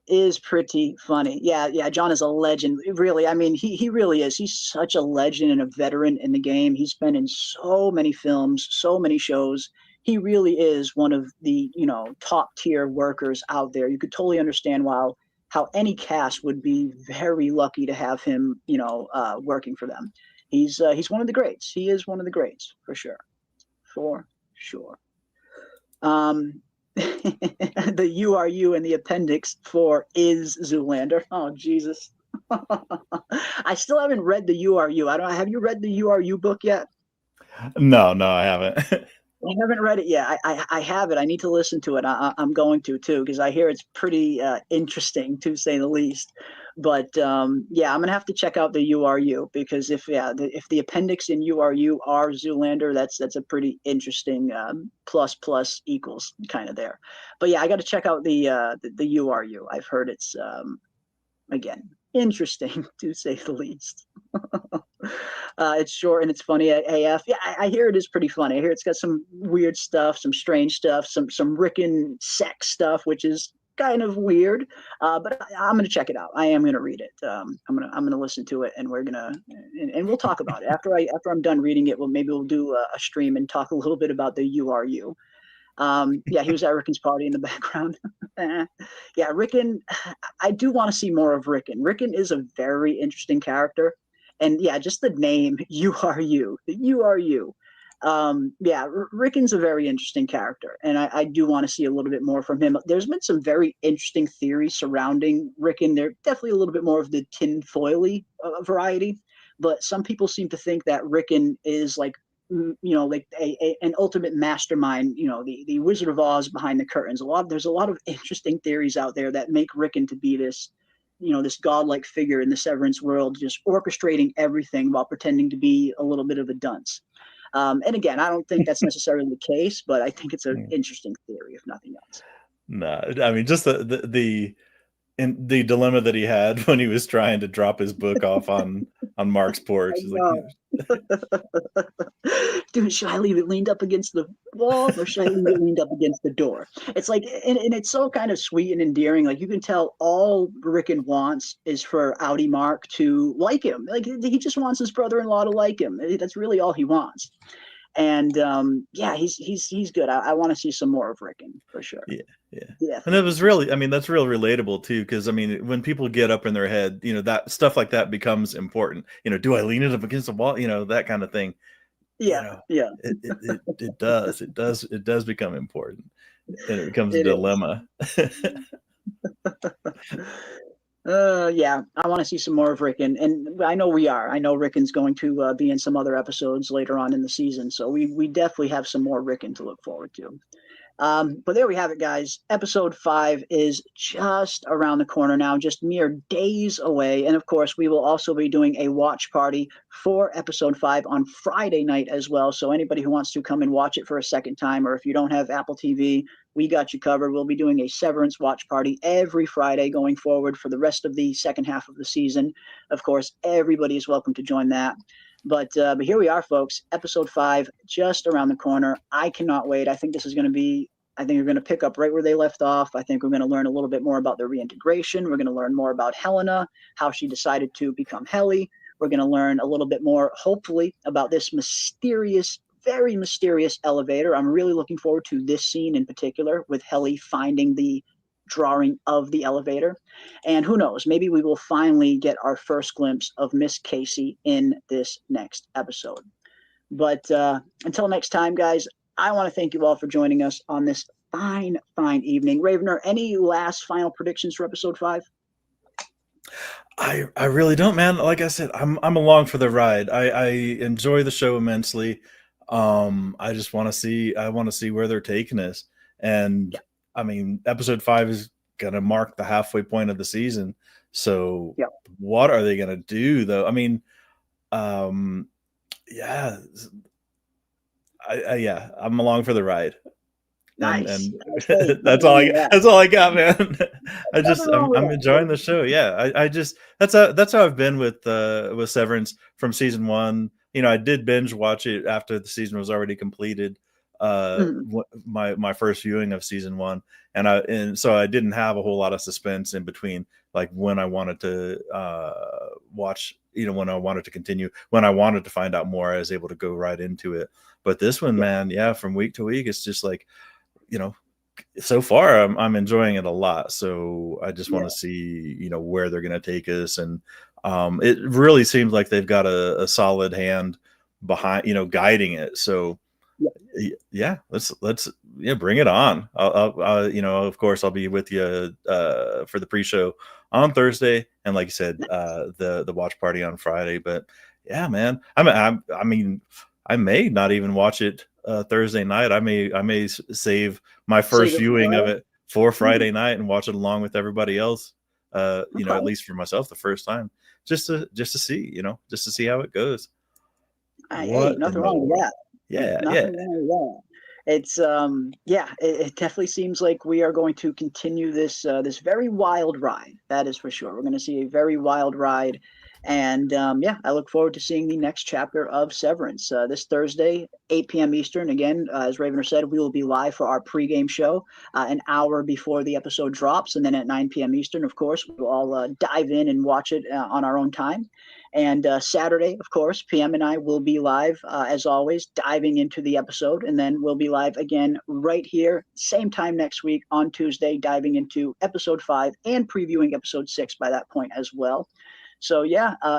Yeah, John is a legend. Really, I mean, he really is. He's such a legend and a veteran in the game. He's been in so many films, so many shows. he really is one of the, top tier workers out there. You could totally understand how any cast would be very lucky to have him, working for them. He's one of the greats. He is one of the greats for sure. For sure. The URU and the appendix for is Zoolander. Oh, Jesus. I still haven't read the URU. Have you read the URU book yet?
No, I haven't.
I haven't read it yet. I have it. I need to listen to it. I'm going to too, because I hear it's pretty interesting, to say the least. But yeah, I'm gonna have to check out the URU, because if the appendix in URU are Zoolander, that's a pretty interesting plus equals kind of there. But yeah, I got to check out the URU. I've heard it's again interesting, to say the least. It's short and it's funny AF. Yeah, I hear it is pretty funny. I hear it's got some weird stuff, some strange stuff, some Rickon sex stuff, which is kind of weird. But I'm gonna check it out. I am gonna read it. I'm gonna listen to it, and we'll talk about it after I'm done reading it. Maybe we'll do a stream and talk a little bit about the URU. Yeah, he was at Rickon's party in the background. Yeah, Rickon. I do want to see more of Rickon. Rickon is a very interesting character. And yeah, just the name URU, the URU. Yeah, Rickon's a very interesting character, and I do want to see a little bit more from him. There's been some very interesting theories surrounding Rickon. They're definitely a little bit more of the tinfoily variety, but some people seem to think that Rickon is like, like an ultimate mastermind. The Wizard of Oz behind the curtains. There's a lot of interesting theories out there that make Rickon to be this godlike figure in the Severance world, just orchestrating everything while pretending to be a little bit of a dunce. And again, I don't think that's necessarily the case, but I think it's an interesting theory, if nothing else.
No, I mean, just the dilemma that he had when he was trying to drop his book off on Mark's porch. He's like,
dude, should I leave it leaned up against the wall, or should I leave it leaned up against the door? It's like, and it's so kind of sweet and endearing. Like, you can tell all Rickon wants is for Outie Mark to like him. Like, he just wants his brother-in-law to like him. That's really all he wants. And yeah, he's good. I want to see some more of Rickon for sure.
Yeah. And it was really, I mean, that's real relatable too, because I mean, when people get up in their head, that stuff like that becomes important. Do I lean it up against the wall? That kind of thing.
Yeah.
It does become important, and it becomes a dilemma.
Yeah, I want to see some more of Rickon, and I know we are. I know Rickon's going to be in some other episodes later on in the season, so we definitely have some more Rickon to look forward to. But there we have it, guys. Episode 5 is just around the corner now, just mere days away. And of course, we will also be doing a watch party for episode 5 on Friday night as well. So anybody who wants to come and watch it for a second time, or if you don't have Apple TV, we got you covered. We'll be doing a Severance watch party every Friday going forward for the rest of the second half of the season. Of course, everybody is welcome to join that. But here we are, folks. Episode 5, just around the corner. I cannot wait. I think we're going to pick up right where they left off. I think we're going to learn a little bit more about the reintegration. We're going to learn more about Helena, how she decided to become Helly. We're going to learn a little bit more, hopefully, about this very mysterious elevator. I'm really looking forward to this scene in particular, with Helly finding the drawing of the elevator. And who knows, maybe we will finally get our first glimpse of Miss Casey in this next episode. But until next time, guys, I want to thank you all for joining us on this fine evening. Ravener, any last final predictions for episode 5?
I really don't, man. Like I said, I'm along for the ride. I enjoy the show immensely. I just want to see where they're taking us. And I mean, episode 5 is going to mark the halfway point of the season. So what are they going to do though? I mean, yeah, I'm along for the ride.
Nice.
And that's all I got, man. I'm enjoying the show. Yeah. I just, that's how I've been with Severance from season 1. I did binge watch it after the season was already completed. my first viewing of season 1, and so I didn't have a whole lot of suspense in between, like when I wanted to watch, when I wanted to continue, when I wanted to find out more, I was able to go right into it. But this one, man, from week to week, it's just like, so far I'm enjoying it a lot. So I just want to see, where they're going to take us. And it really seems like they've got a solid hand behind, guiding it. So let's bring it on. I'll of course I'll be with you for the pre-show on Thursday, and like you said, the watch party on Friday. But yeah, man, I mean, I may not even watch it Thursday night. I may save my first viewing of it for Friday night and watch it along with everybody else. At least for myself the first time, just to see, just to see how it goes.
Hey, nothing wrong with that.
Yeah.
It's it definitely seems like we are going to continue this this very wild ride. That is for sure. We're going to see a very wild ride, and I look forward to seeing the next chapter of Severance this Thursday, 8 p.m. Eastern. Again, as Ravener said, we will be live for our pregame show an hour before the episode drops, and then at 9 p.m. Eastern, of course, we'll all dive in and watch it on our own time. And Saturday, of course, PM and I will be live, as always, diving into the episode. And then we'll be live again right here, same time next week on Tuesday, diving into episode 5 and previewing episode 6 by that point as well. So,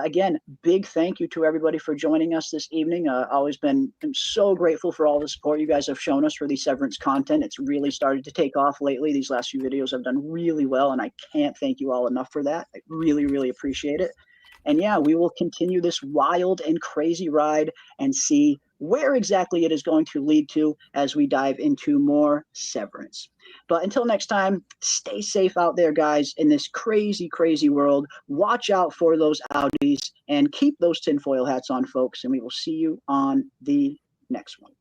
again, big thank you to everybody for joining us this evening. I'm so grateful for all the support you guys have shown us for the Severance content. It's really started to take off lately. These last few videos have done really well, and I can't thank you all enough for that. I really, really appreciate it. And we will continue this wild and crazy ride and see where exactly it is going to lead to as we dive into more Severance. But until next time, stay safe out there, guys, in this crazy, crazy world. Watch out for those Audis and keep those tinfoil hats on, folks. And we will see you on the next one.